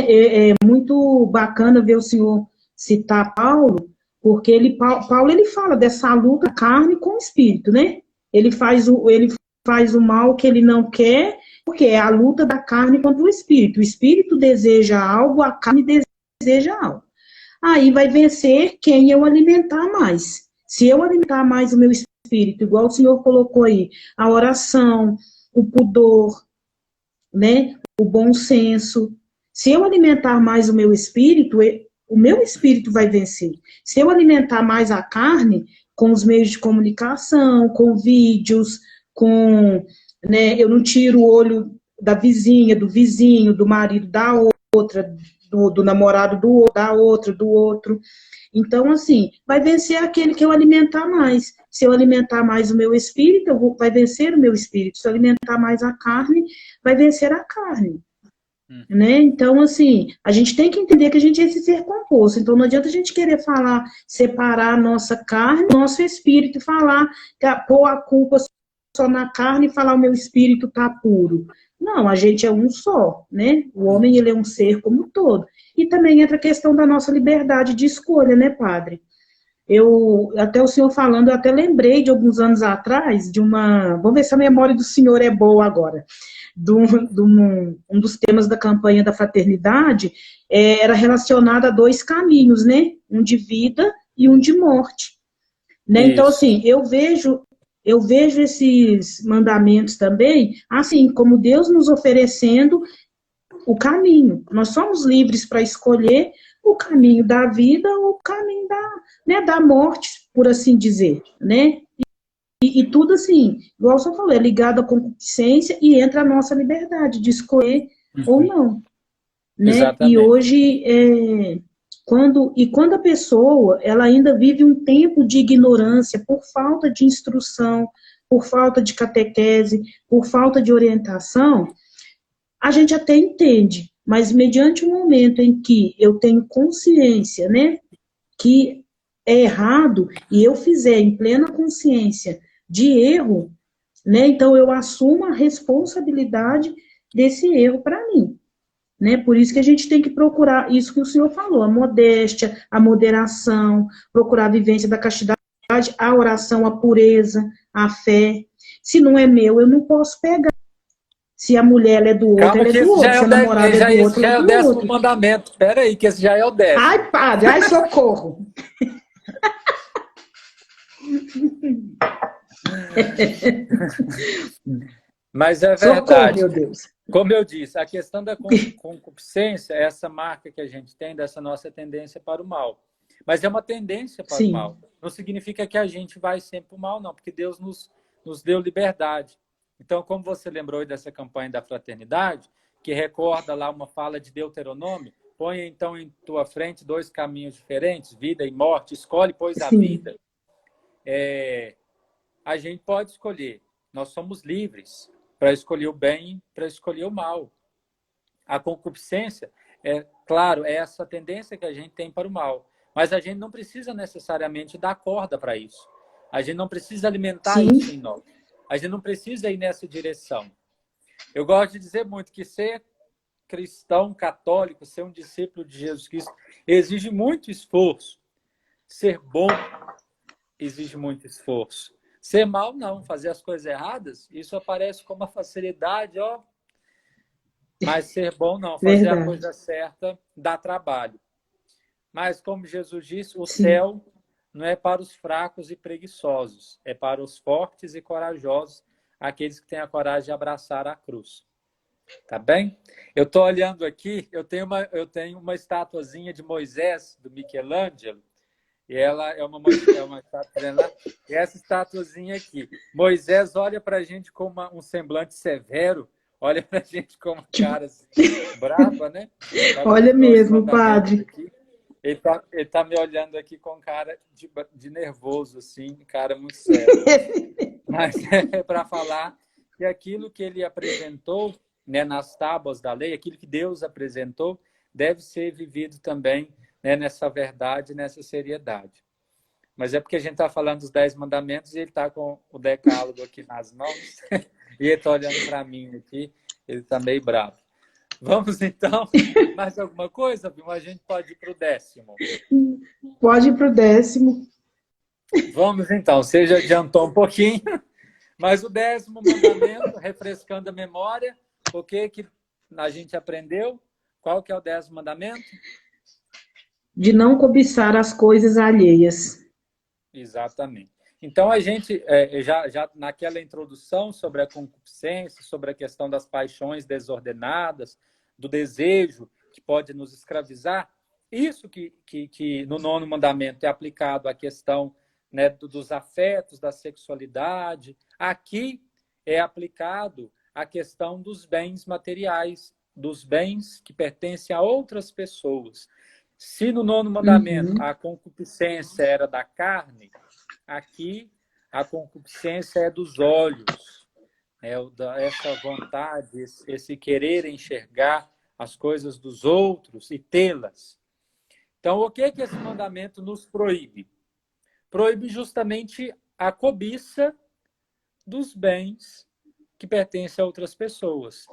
Speaker 1: É muito bacana ver o senhor citar Paulo, porque Paulo ele fala dessa luta carne com o espírito, né? Ele faz o mal que ele não quer, porque é a luta da carne contra o espírito. O espírito deseja algo, a carne deseja algo. Aí vai vencer quem eu alimentar mais. Se eu alimentar mais o meu espírito, igual o senhor colocou aí, a oração, o pudor, né? O bom senso. Se eu alimentar mais o meu espírito vai vencer. Se eu alimentar mais a carne, com os meios de comunicação, com vídeos, né, eu não tiro o olho da vizinha, do vizinho, do marido da outra, do namorado da outra, do outro. Então, assim, vai vencer aquele que eu alimentar mais. Se eu alimentar mais o meu espírito, vai vencer o meu espírito. Se eu alimentar mais a carne, vai vencer a carne. Né? Então, assim, a gente tem que entender que a gente é esse ser composto. Então, não adianta a gente querer separar a nossa carne, nosso espírito, pôr a culpa só na carne e falar o meu espírito está puro. Não, a gente é um só, né? O homem, ele é um ser como um todo. E também entra a questão da nossa liberdade de escolha, né, padre? Até o senhor falando, eu até lembrei de alguns anos atrás, vamos ver se a memória do senhor é boa agora, um dos temas da campanha da fraternidade, era relacionado a dois caminhos, né? Um de vida e um de morte. Né? Então, assim, eu vejo esses mandamentos também, assim, como Deus nos oferecendo o caminho. Nós somos livres para escolher o caminho da vida ou o caminho da morte, por assim dizer, né? E tudo assim, igual você falou, é ligado à concupiscência e entra a nossa liberdade de escolher ou não, né?
Speaker 3: Exatamente.
Speaker 1: E hoje, quando a pessoa, ela ainda vive um tempo de ignorância por falta de instrução, por falta de catequese, por falta de orientação, a gente até entende, mas mediante o momento em que eu tenho consciência, né, que é errado, e eu fizer em plena consciência de erro, né, então eu assumo a responsabilidade desse erro para mim. Né? Por isso que a gente tem que procurar isso que o senhor falou, a modéstia, a moderação, procurar a vivência da castidade, a oração, a pureza, a fé. Se não é meu, eu não posso pegar. Se a mulher ela é do outro,
Speaker 3: Calma
Speaker 1: ela é
Speaker 3: que
Speaker 1: do
Speaker 3: esse já
Speaker 1: outro.
Speaker 3: é
Speaker 1: Se a namorada é do
Speaker 3: esse
Speaker 1: outro,
Speaker 3: já
Speaker 1: ela
Speaker 3: é
Speaker 1: é
Speaker 3: o
Speaker 1: do
Speaker 3: 10º
Speaker 1: outro.
Speaker 3: mandamento. Espera aí, que esse já é o 10º.
Speaker 1: Ai, padre, ai, socorro.
Speaker 3: Mas é
Speaker 1: Socorro,
Speaker 3: verdade.
Speaker 1: meu Deus.
Speaker 3: Como eu disse, a questão da concupiscência é essa marca que a gente tem dessa nossa tendência para o mal. Mas é uma tendência para o
Speaker 1: Sim.
Speaker 3: mal. Não significa que a gente vai sempre para o mal, não, porque Deus nos deu liberdade. Então, como você lembrou dessa campanha da fraternidade, que recorda lá uma fala de Deuteronômio, põe então em tua frente dois caminhos diferentes, vida e morte, escolhe, pois, a
Speaker 1: Sim.
Speaker 3: vida. A gente pode escolher. Nós somos livres para escolher o bem, para escolher o mal. A concupiscência, claro, é essa tendência que a gente tem para o mal. Mas a gente não precisa necessariamente dar corda para isso. A gente não precisa alimentar
Speaker 1: Sim.
Speaker 3: isso em nós. A gente não precisa ir nessa direção. Eu gosto de dizer muito que ser cristão, católico, ser um discípulo de Jesus Cristo, exige muito esforço. Ser bom exige muito esforço. Ser mal, não. Fazer as coisas erradas, isso aparece com uma facilidade, ó. Mas ser bom, não. Fazer
Speaker 1: Verdade.
Speaker 3: a coisa certa dá trabalho. Mas, como Jesus disse, o
Speaker 1: Sim.
Speaker 3: céu não é para os fracos e preguiçosos, é para os fortes e corajosos, aqueles que têm a coragem de abraçar a cruz. Tá bem? Eu estou olhando aqui, eu tenho uma estatuazinha de Moisés, do Michelangelo, e ela é uma estátua. E essa estatuazinha aqui, Moisés olha para a gente com um semblante severo, olha para a gente com uma cara assim, brava, né?
Speaker 1: Olha mesmo, padre.
Speaker 3: Aqui. Ele tá me olhando aqui com cara de nervoso, assim, cara muito sério. Mas é para falar que aquilo que ele apresentou, né, nas tábuas da lei, aquilo que Deus apresentou, deve ser vivido também, né, nessa verdade, nessa seriedade. Mas é porque a gente está falando dos 10 mandamentos e ele está com o decálogo aqui nas mãos e ele está olhando para mim aqui, ele está meio bravo. Vamos então, mais alguma coisa, Vilma? A gente pode ir para o 10º.
Speaker 1: Pode ir para o 10º.
Speaker 3: Vamos então, você já adiantou um pouquinho, mas o 10º mandamento, refrescando a memória, o que a gente aprendeu? Qual que é o 10º mandamento?
Speaker 1: De não cobiçar as coisas alheias.
Speaker 3: Exatamente. Então, a gente, já naquela introdução sobre a concupiscência, sobre a questão das paixões desordenadas, do desejo que pode nos escravizar, isso que no 9º mandamento é aplicado à questão, né, dos afetos, da sexualidade, aqui é aplicado à questão dos bens materiais, dos bens que pertencem a outras pessoas. Se no 9º mandamento a concupiscência era da carne, aqui a concupiscência é dos olhos, essa vontade, esse querer enxergar as coisas dos outros e tê-las. Então, o que esse mandamento nos proíbe? Proíbe justamente a cobiça dos bens que pertencem a outras pessoas.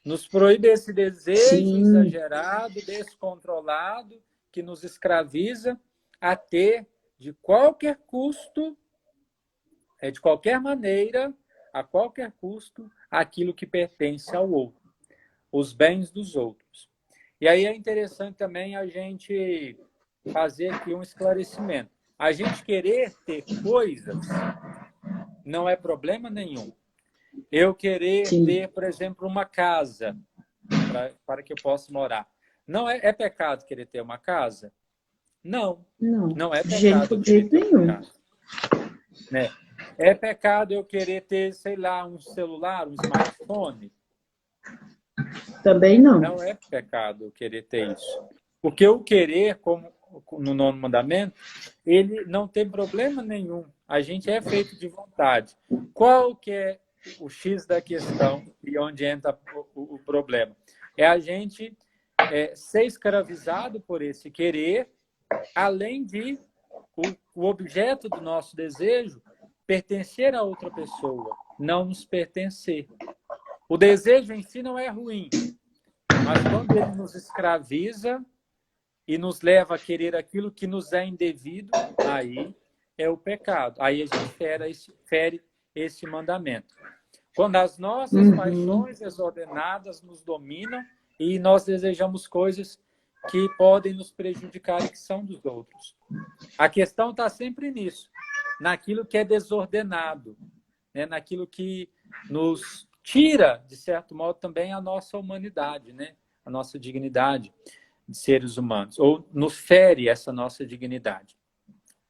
Speaker 3: Nos proíbe esse desejo
Speaker 1: Sim.
Speaker 3: exagerado, descontrolado, que nos escraviza a ter, de qualquer custo, de qualquer maneira, a qualquer custo, aquilo que pertence ao outro, os bens dos outros. E aí é interessante também a gente fazer aqui um esclarecimento. A gente querer ter coisas não é problema nenhum. Eu querer
Speaker 1: Sim.
Speaker 3: ter, por exemplo, uma casa para que eu possa morar. Não é pecado querer ter uma casa? Não,
Speaker 1: Não,
Speaker 3: não é
Speaker 1: de
Speaker 3: pecado querer
Speaker 1: jeito
Speaker 3: ter uma
Speaker 1: nenhum.
Speaker 3: casa. Né? É pecado eu querer ter, sei lá, um celular, um smartphone?
Speaker 1: Também não.
Speaker 3: Não é pecado eu querer ter isso. Porque o querer, como no nono mandamento, ele não tem problema nenhum. A gente é feito de vontade. Qual que é o X da questão e onde entra o problema? É a gente ser escravizado por esse querer, além de o objeto do nosso desejo pertencer a outra pessoa, não nos pertencer. O desejo em si não é ruim, mas quando ele nos escraviza e nos leva a querer aquilo que nos é indevido, aí é o pecado. Aí a gente fere esse mandamento. Quando as nossas paixões desordenadas nos dominam e nós desejamos coisas que podem nos prejudicar e que são dos outros. A questão está sempre nisso, naquilo que é desordenado, né? Naquilo que nos tira, de certo modo, também a nossa humanidade, né? A nossa dignidade de seres humanos, ou nos fere essa nossa dignidade.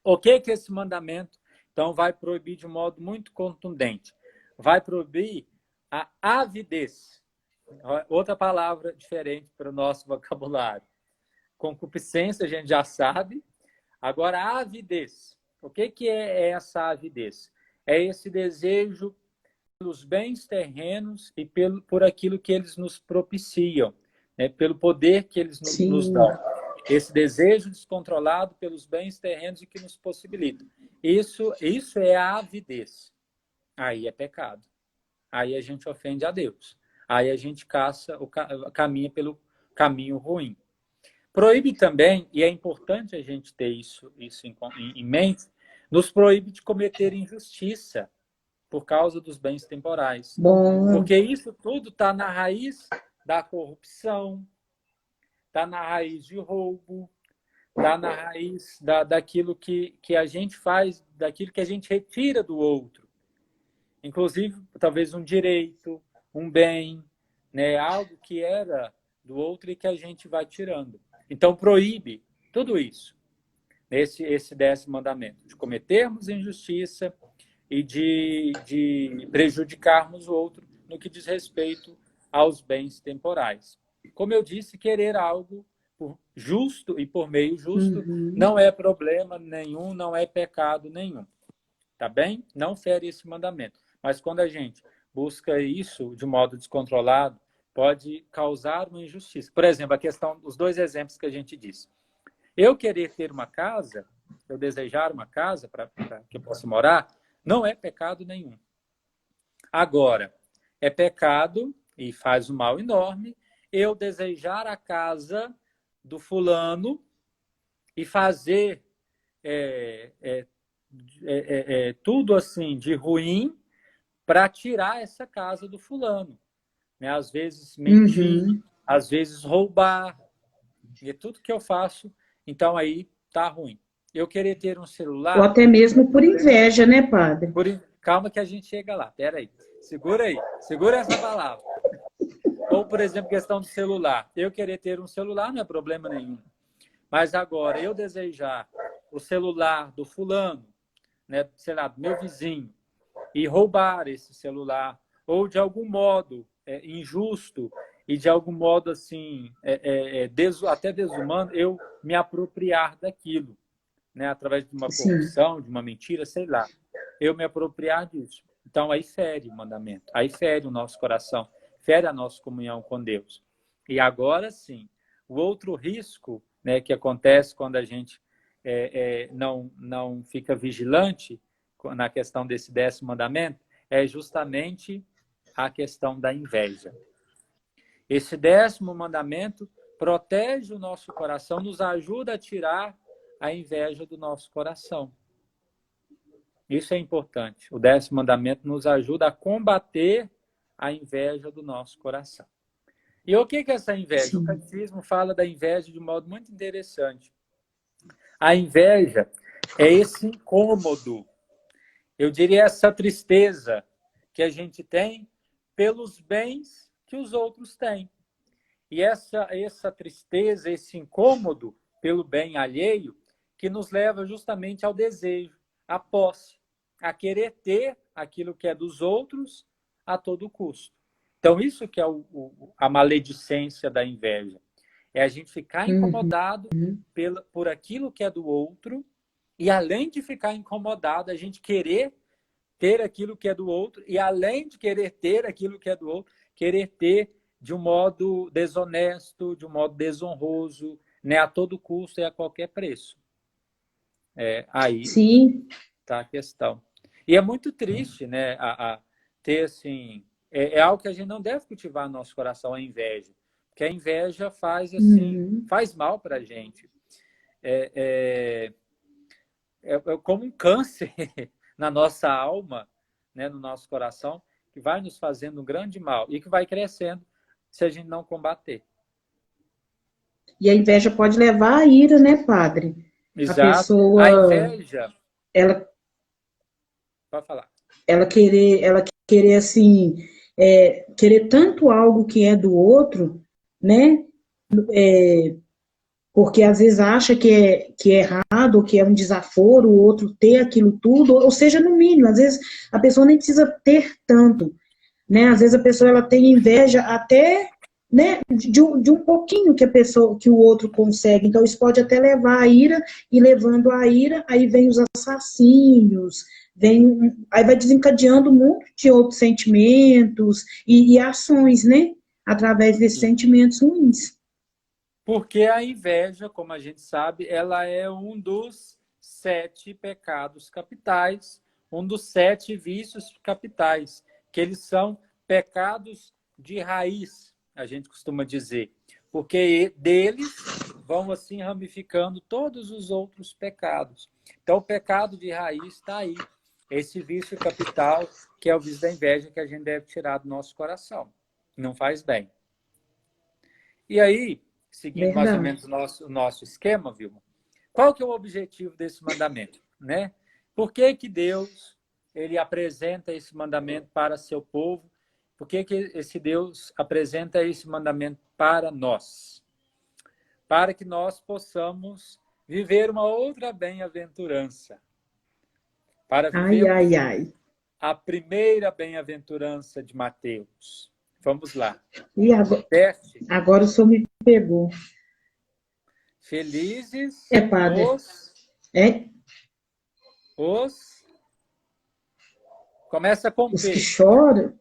Speaker 3: O que que esse mandamento, então, vai proibir de um modo muito contundente? Vai proibir a avidez. Outra palavra diferente para o nosso vocabulário. Concupiscência, a gente já sabe. Agora, a avidez. O que que é essa avidez? É esse desejo pelos bens terrenos e por aquilo que eles nos propiciam, né? Pelo poder que eles nos dão. Esse desejo descontrolado pelos bens terrenos e que nos possibilitam. Isso é a avidez. Aí é pecado. Aí a gente ofende a Deus. Aí a gente caminha pelo caminho ruim. Proíbe também, e é importante a gente ter isso em mente, nos proíbe de cometer injustiça por causa dos bens temporais.
Speaker 1: Bom.
Speaker 3: Porque isso tudo está na raiz da corrupção, está na raiz de roubo, está na raiz daquilo que a gente faz, daquilo que a gente retira do outro. Inclusive, talvez um direito, um bem, né? Algo que era do outro e que a gente vai tirando. Então, proíbe tudo isso, esse 10º mandamento, de cometermos injustiça e de prejudicarmos o outro no que diz respeito aos bens temporais. Como eu disse, querer algo justo e por meio justo não é problema nenhum, não é pecado nenhum. Tá bem? Não fere esse mandamento. Mas quando a gente busca isso de modo descontrolado, pode causar uma injustiça. Por exemplo, a questão, os 2 exemplos que a gente disse. Eu querer ter uma casa, eu desejar uma casa para que eu possa morar, não é pecado nenhum. Agora, é pecado, e faz um mal enorme, eu desejar a casa do fulano e fazer tudo assim de ruim para tirar essa casa do fulano. Né? Às vezes mentir, às vezes roubar, e tudo que eu faço, então aí tá ruim. Eu querer ter um celular...
Speaker 1: Ou até mesmo por inveja, né, padre?
Speaker 3: Calma que a gente chega lá, peraí. Segura essa palavra. Ou, por exemplo, questão do celular. Eu querer ter um celular não é problema nenhum. Mas agora, eu desejar o celular do fulano, né, sei lá, do meu vizinho, e roubar esse celular, ou de algum modo injusto e de algum modo assim até desumano, eu me apropriar daquilo, né, através de uma corrupção, de uma mentira, sei lá, eu me apropriar disso. Então aí fere o mandamento, aí fere o nosso coração, fere a nossa comunhão com Deus. E agora sim, o outro risco, né, que acontece quando a gente não fica vigilante na questão desse 10º mandamento, é justamente a questão da inveja. Esse 10º mandamento protege o nosso coração, nos ajuda a tirar a inveja do nosso coração. Isso é importante. O 10º mandamento nos ajuda a combater a inveja do nosso coração. E o que é essa inveja?
Speaker 1: Sim.
Speaker 3: O catecismo fala da inveja de um modo muito interessante. A inveja é esse incômodo, eu diria essa tristeza que a gente tem pelos bens que os outros têm. E essa tristeza, esse incômodo pelo bem alheio, que nos leva justamente ao desejo, à posse, a querer ter aquilo que é dos outros a todo custo. Então, isso que é a maledicência da inveja. É a gente ficar incomodado por aquilo que é do outro, e além de ficar incomodado, a gente querer ter aquilo que é do outro, e além de querer ter aquilo que é do outro, querer ter de um modo desonesto, de um modo desonroso, né, a todo custo e a qualquer preço. Aí está a questão. E é muito triste, né, ter assim... É algo que a gente não deve cultivar no nosso coração, a inveja. Porque a inveja faz, assim, faz mal para a gente. É como um câncer na nossa alma, né, no nosso coração, que vai nos fazendo um grande mal e que vai crescendo se a gente não combater.
Speaker 1: E a inveja pode levar à ira, né, padre?
Speaker 3: Exato.
Speaker 1: A pessoa...
Speaker 3: A inveja...
Speaker 1: Ela...
Speaker 3: Pode falar.
Speaker 1: Ela querer assim, querer tanto algo que é do outro, né? Porque às vezes acha que é errado, ou que é um desaforo, o outro ter aquilo tudo, ou seja, no mínimo, às vezes a pessoa nem precisa ter tanto, né? Às vezes a pessoa ela tem inveja até, né, de um pouquinho que o outro consegue. Então isso pode até levar à ira, e levando à ira, aí vem os assassínios, aí vai desencadeando um monte de outros sentimentos e ações, né? Através desses sentimentos ruins.
Speaker 3: Porque a inveja, como a gente sabe, ela é um dos 7 pecados capitais, um dos 7 vícios capitais, que eles são pecados de raiz, a gente costuma dizer. Porque deles vão assim ramificando todos os outros pecados. Então o pecado de raiz está aí. Esse vício capital, que é o vício da inveja, que a gente deve tirar do nosso coração. Não faz bem. E aí, seguindo mais ou menos o nosso esquema, Vilma, qual que é o objetivo desse mandamento? Né? Por que Deus ele apresenta esse mandamento para seu povo? Por que esse Deus apresenta esse mandamento para nós? Para que nós possamos viver uma outra bem-aventurança. Para viver a primeira bem-aventurança de Mateus. Vamos lá.
Speaker 1: E agora o senhor me pegou.
Speaker 3: Felizes
Speaker 1: padre.
Speaker 3: os... Começa com
Speaker 1: os
Speaker 3: P.
Speaker 1: que choram.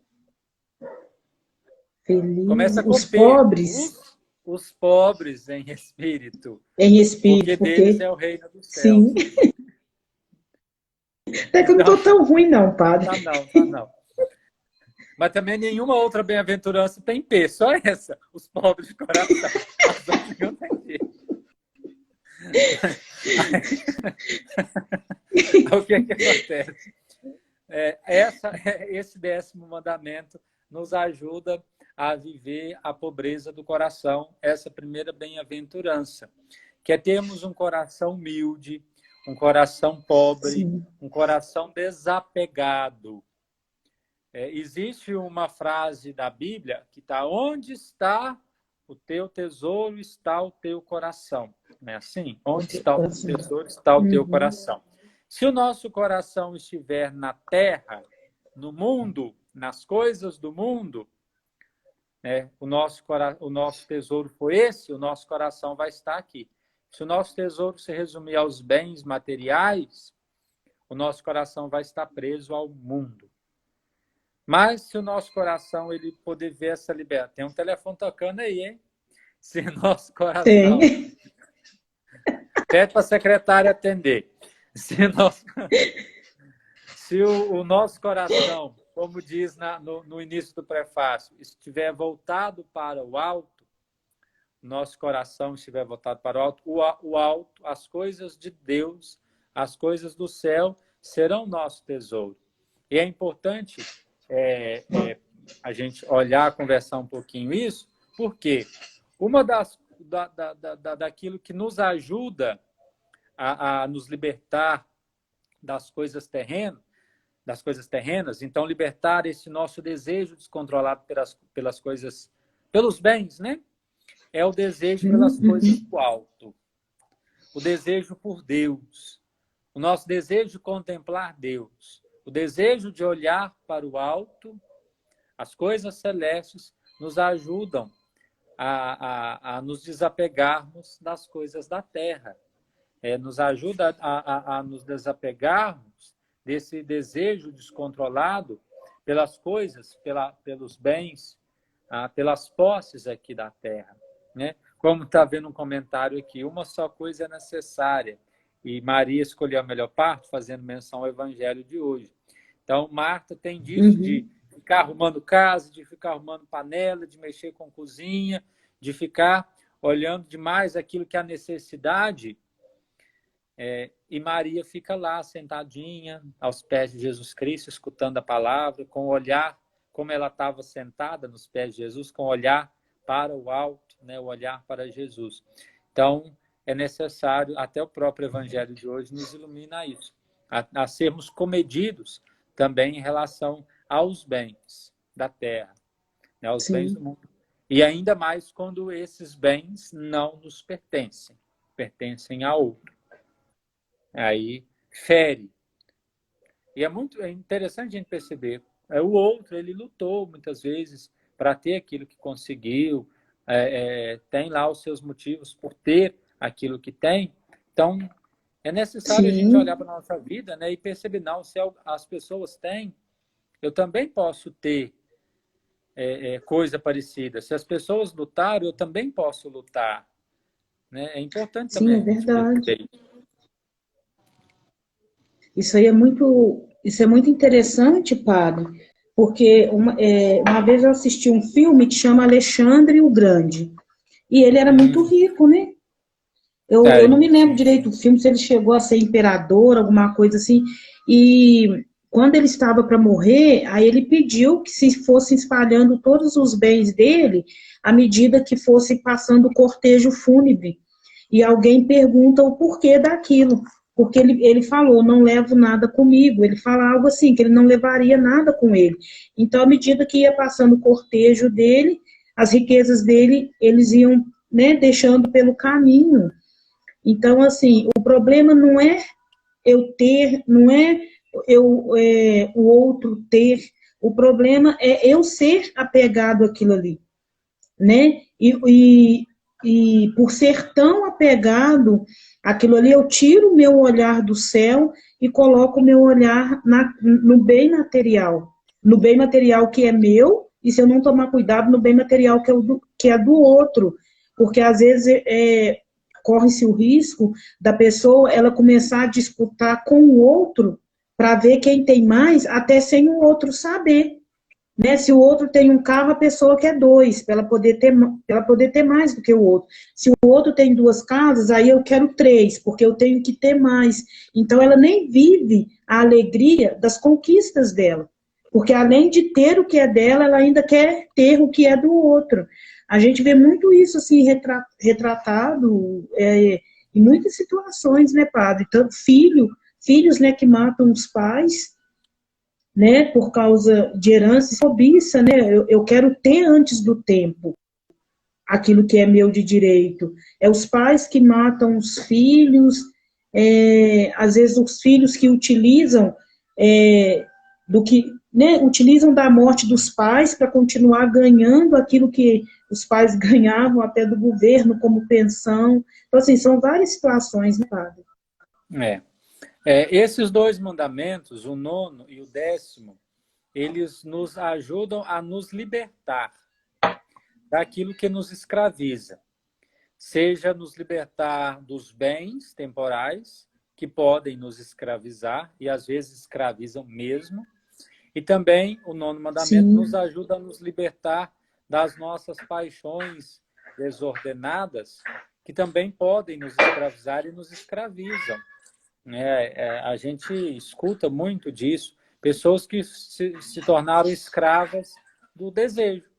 Speaker 1: Felizes.
Speaker 3: Começa com
Speaker 1: os
Speaker 3: P.
Speaker 1: Pobres.
Speaker 3: Os pobres em espírito.
Speaker 1: Em espírito.
Speaker 3: Porque deles é o reino dos céus.
Speaker 1: Sim. Até que eu não estou tão ruim, não, padre.
Speaker 3: Tá não. Mas também nenhuma outra bem-aventurança tem P, só essa. Os pobres de coração. As outras não tem P. O que acontece? Esse 10º mandamento nos ajuda a viver a pobreza do coração, essa primeira bem-aventurança, que é termos um coração humilde, um coração pobre, sim, um coração desapegado. Existe uma frase da Bíblia que está: onde está o teu tesouro, está o teu coração. Não é assim? Onde está o teu tesouro, está o teu coração. Se o nosso coração estiver na terra, no mundo, nas coisas do mundo, né, o nosso tesouro foi esse, o nosso coração vai estar aqui. Se o nosso tesouro se resumir aos bens materiais, o nosso coração vai estar preso ao mundo. Mas se o nosso coração ele poder ver essa liberdade... Tem um telefone tocando aí, hein? Se o nosso coração... Pede para a secretária atender. Se o nosso coração como diz no início do prefácio, estiver voltado para o alto, nosso coração estiver voltado para o alto, as coisas de Deus, as coisas do céu serão nosso tesouro. E é importante a gente olhar, conversar um pouquinho isso, porque uma daquilo que nos ajuda a nos libertar das coisas terrenas, então libertar esse nosso desejo descontrolado pelas coisas, pelos bens, né? É o desejo pelas coisas do alto, o desejo por Deus, o nosso desejo de contemplar Deus, o desejo de olhar para o alto. As coisas celestes nos ajudam a nos desapegarmos das coisas da terra. Nos ajuda a nos desapegarmos desse desejo descontrolado pelas coisas, pelos bens, pelas posses aqui da terra, né? Como está vendo um comentário aqui, uma só coisa é necessária. E Maria escolheu a melhor parte, fazendo menção ao evangelho de hoje. Então, Marta tem disso de ficar arrumando casa, de ficar arrumando panela, de mexer com cozinha, de ficar olhando demais aquilo que é a necessidade. E Maria fica lá, sentadinha, aos pés de Jesus Cristo, escutando a palavra, com o olhar, como ela estava sentada nos pés de Jesus, com o olhar para o alto, né, o olhar para Jesus. Então, é necessário, até o próprio evangelho de hoje nos ilumina isso, a sermos comedidos também em relação aos bens da terra, né, aos bens do mundo. E ainda mais quando esses bens não nos pertencem, pertencem a outro. Aí fere. E é interessante a gente perceber. O outro, ele lutou muitas vezes para ter aquilo que conseguiu, tem lá os seus motivos por ter aquilo que tem. Então, é necessário a gente olhar para a nossa vida, né, e perceber, não, se as pessoas têm, eu também posso ter coisa parecida. Se as pessoas lutaram, eu também posso lutar. Né? É importante também
Speaker 1: Sim, é
Speaker 3: a gente
Speaker 1: verdade.
Speaker 3: perceber.
Speaker 1: Isso aí é muito interessante, padre, porque uma vez eu assisti um filme que chama Alexandre o Grande, e ele era muito rico, né? Eu não me lembro direito do filme, se ele chegou a ser imperador, alguma coisa assim, e quando ele estava para morrer, aí ele pediu que se fosse espalhando todos os bens dele, à medida que fosse passando o cortejo fúnebre, e alguém pergunta o porquê daquilo, porque ele falou, não levo nada comigo, ele fala algo assim, que ele não levaria nada com ele. Então, à medida que ia passando o cortejo dele, as riquezas dele, eles iam, né, deixando pelo caminho. Então, assim, o problema não é eu ter, não é o outro ter, o problema é eu ser apegado àquilo ali, né? E por ser tão apegado àquilo ali, eu tiro o meu olhar do céu e coloco o meu olhar no bem material. No bem material que é meu, e se eu não tomar cuidado, no bem material que é do outro. Porque, às vezes, corre-se o risco da pessoa ela começar a disputar com o outro para ver quem tem mais, até sem o outro saber. Né? Se o outro tem um carro, a pessoa quer dois, para ela poder ter mais do que o outro. Se o outro tem duas casas, aí eu quero três, porque eu tenho que ter mais. Então, ela nem vive a alegria das conquistas dela. Porque, além de ter o que é dela, ela ainda quer ter o que é do outro. A gente vê muito isso assim, retratado em muitas situações, né, padre? Tanto filhos, né, que matam os pais, né, por causa de herança e cobiça, né, eu quero ter antes do tempo aquilo que é meu de direito. É os pais que matam os filhos, às vezes os filhos que utilizam né, utilizam da morte dos pais para continuar ganhando aquilo que os pais ganhavam até do governo como pensão. Então, assim, são várias situações, né, padre?
Speaker 3: Esses dois mandamentos, o 9º e o 10º, eles nos ajudam a nos libertar daquilo que nos escraviza. Seja nos libertar dos bens temporais, que podem nos escravizar, e às vezes escravizam mesmo, E também o nono mandamento nos ajuda a nos libertar das nossas paixões desordenadas, que também podem nos escravizar e nos escravizam. A gente escuta muito disso, pessoas que se tornaram escravas do desejo,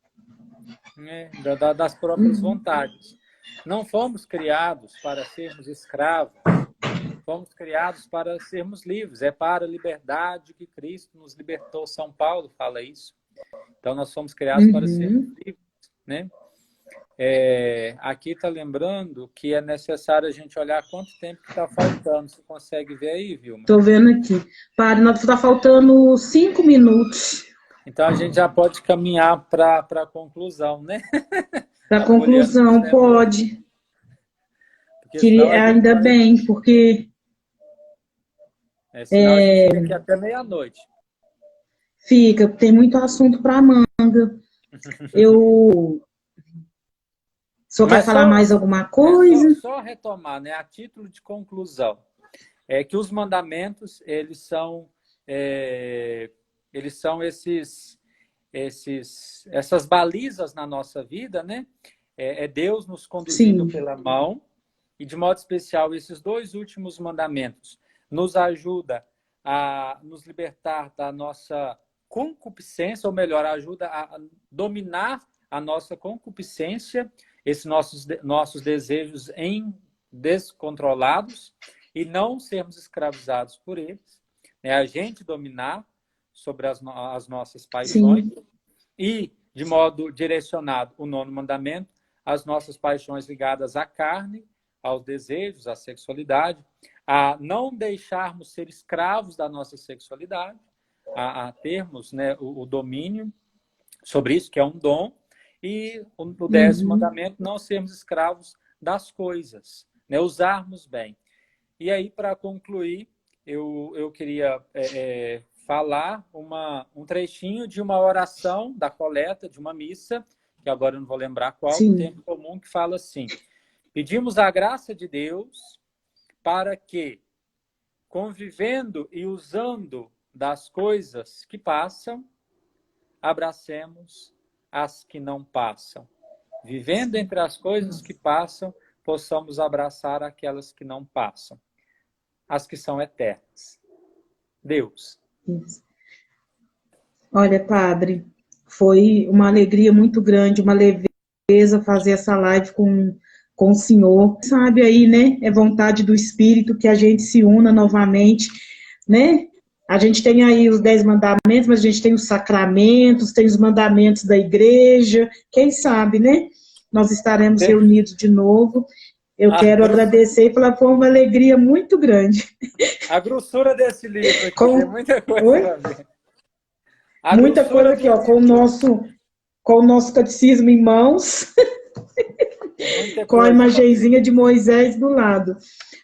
Speaker 3: né? Das próprias vontades. Não fomos criados para sermos escravos, fomos criados para sermos livres. É para a liberdade que Cristo nos libertou. São Paulo fala isso. Então, nós fomos criados para sermos livres, né? Aqui está lembrando que é necessário a gente olhar quanto tempo que está faltando. Você consegue ver aí, Vilma?
Speaker 1: Estou vendo aqui. Padre, está faltando 5 minutos.
Speaker 3: Então, a gente já pode caminhar para a conclusão, né?
Speaker 1: Para a conclusão, pode. Ainda bem, porque...
Speaker 3: senão a gente fica aqui até meia-noite.
Speaker 1: Fica, tem muito assunto para manga. Só quer falar mais alguma coisa?
Speaker 3: Só retomar, né, a título de conclusão, é que os mandamentos, eles são essas balizas na nossa vida, né? É Deus nos conduzindo pela mão, e de modo especial, esses 2 últimos mandamentos nos ajuda a nos libertar da nossa concupiscência, ou melhor, ajuda a dominar a nossa concupiscência, esses nossos desejos descontrolados, e não sermos escravizados por eles, né? A gente dominar sobre as nossas paixões. E, de modo direcionado, o nono mandamento, as nossas paixões ligadas à carne, aos desejos, à sexualidade, a não deixarmos ser escravos da nossa sexualidade, a termos, né, o domínio sobre isso, que é um dom, e o 10º mandamento, não sermos escravos das coisas, né, usarmos bem. E aí, para concluir, eu queria falar um trechinho de uma oração da coleta, de uma missa, que agora eu não vou lembrar qual, um tempo comum, que fala assim: pedimos a graça de Deus para que, convivendo e usando das coisas que passam, abracemos as que não passam. Vivendo entre as coisas que passam, possamos abraçar aquelas que não passam, as que são eternas. Deus.
Speaker 1: Olha, Padre, foi uma alegria muito grande, uma leveza fazer essa live com o senhor. Sabe aí, né? É vontade do Espírito que a gente se una novamente, né? A gente tem aí os 10 mandamentos, mas a gente tem os sacramentos, tem os mandamentos da igreja. Quem sabe, né? Nós estaremos reunidos de novo. Eu quero agradecer e falar que foi uma alegria muito grande.
Speaker 3: A grossura desse livro aqui, tem muita coisa pra ver.
Speaker 1: Muita coisa aqui, ó, com o nosso catecismo em mãos, com a imagenzinha de Moisés do lado.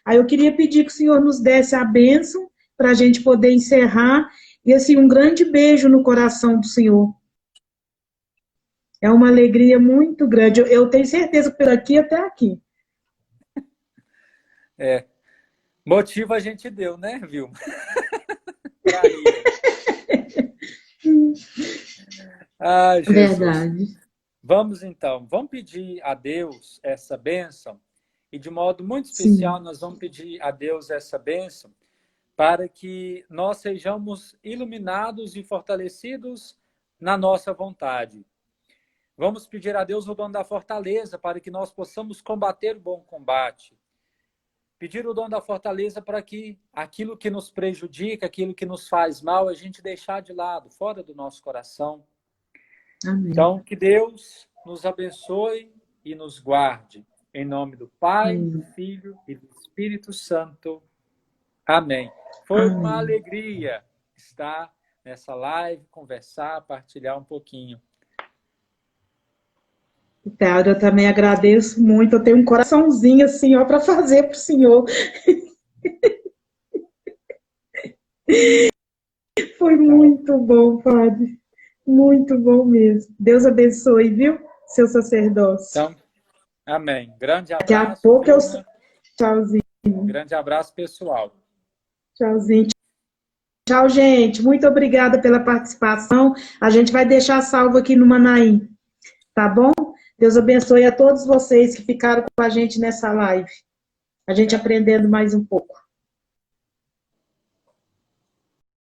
Speaker 1: Aí eu queria pedir que o senhor nos desse a bênção para a gente poder encerrar, e assim, um grande beijo no coração do senhor. É uma alegria muito grande. Eu tenho certeza que por aqui até aqui.
Speaker 3: Motivo a gente deu, né, Vilma? Jesus.
Speaker 1: Verdade.
Speaker 3: Vamos pedir a Deus essa bênção, e de modo muito especial nós vamos pedir a Deus essa bênção para que nós sejamos iluminados e fortalecidos na nossa vontade. Vamos pedir a Deus o dom da fortaleza para que nós possamos combater o bom combate. Pedir o dom da fortaleza para que aquilo que nos prejudica, aquilo que nos faz mal, a gente deixar de lado, fora do nosso coração.
Speaker 1: Amém.
Speaker 3: Então, que Deus nos abençoe e nos guarde. Em nome do Pai, do Filho e do Espírito Santo. Amém. Foi uma alegria estar nessa live, conversar, partilhar um pouquinho.
Speaker 1: Então, eu também agradeço muito. Eu tenho um coraçãozinho assim, ó, para fazer para o senhor. Foi muito bom, Padre. Muito bom mesmo. Deus abençoe, viu? Seu sacerdócio.
Speaker 3: Então, amém. Grande abraço.
Speaker 1: Daqui a pouco eu... Tchauzinho.
Speaker 3: Grande abraço, pessoal.
Speaker 1: Tchauzinho. Tchau, gente. Muito obrigada pela participação. A gente vai deixar salvo aqui no Manaim, tá bom? Deus abençoe a todos vocês que ficaram com a gente nessa live. A gente aprendendo mais um pouco.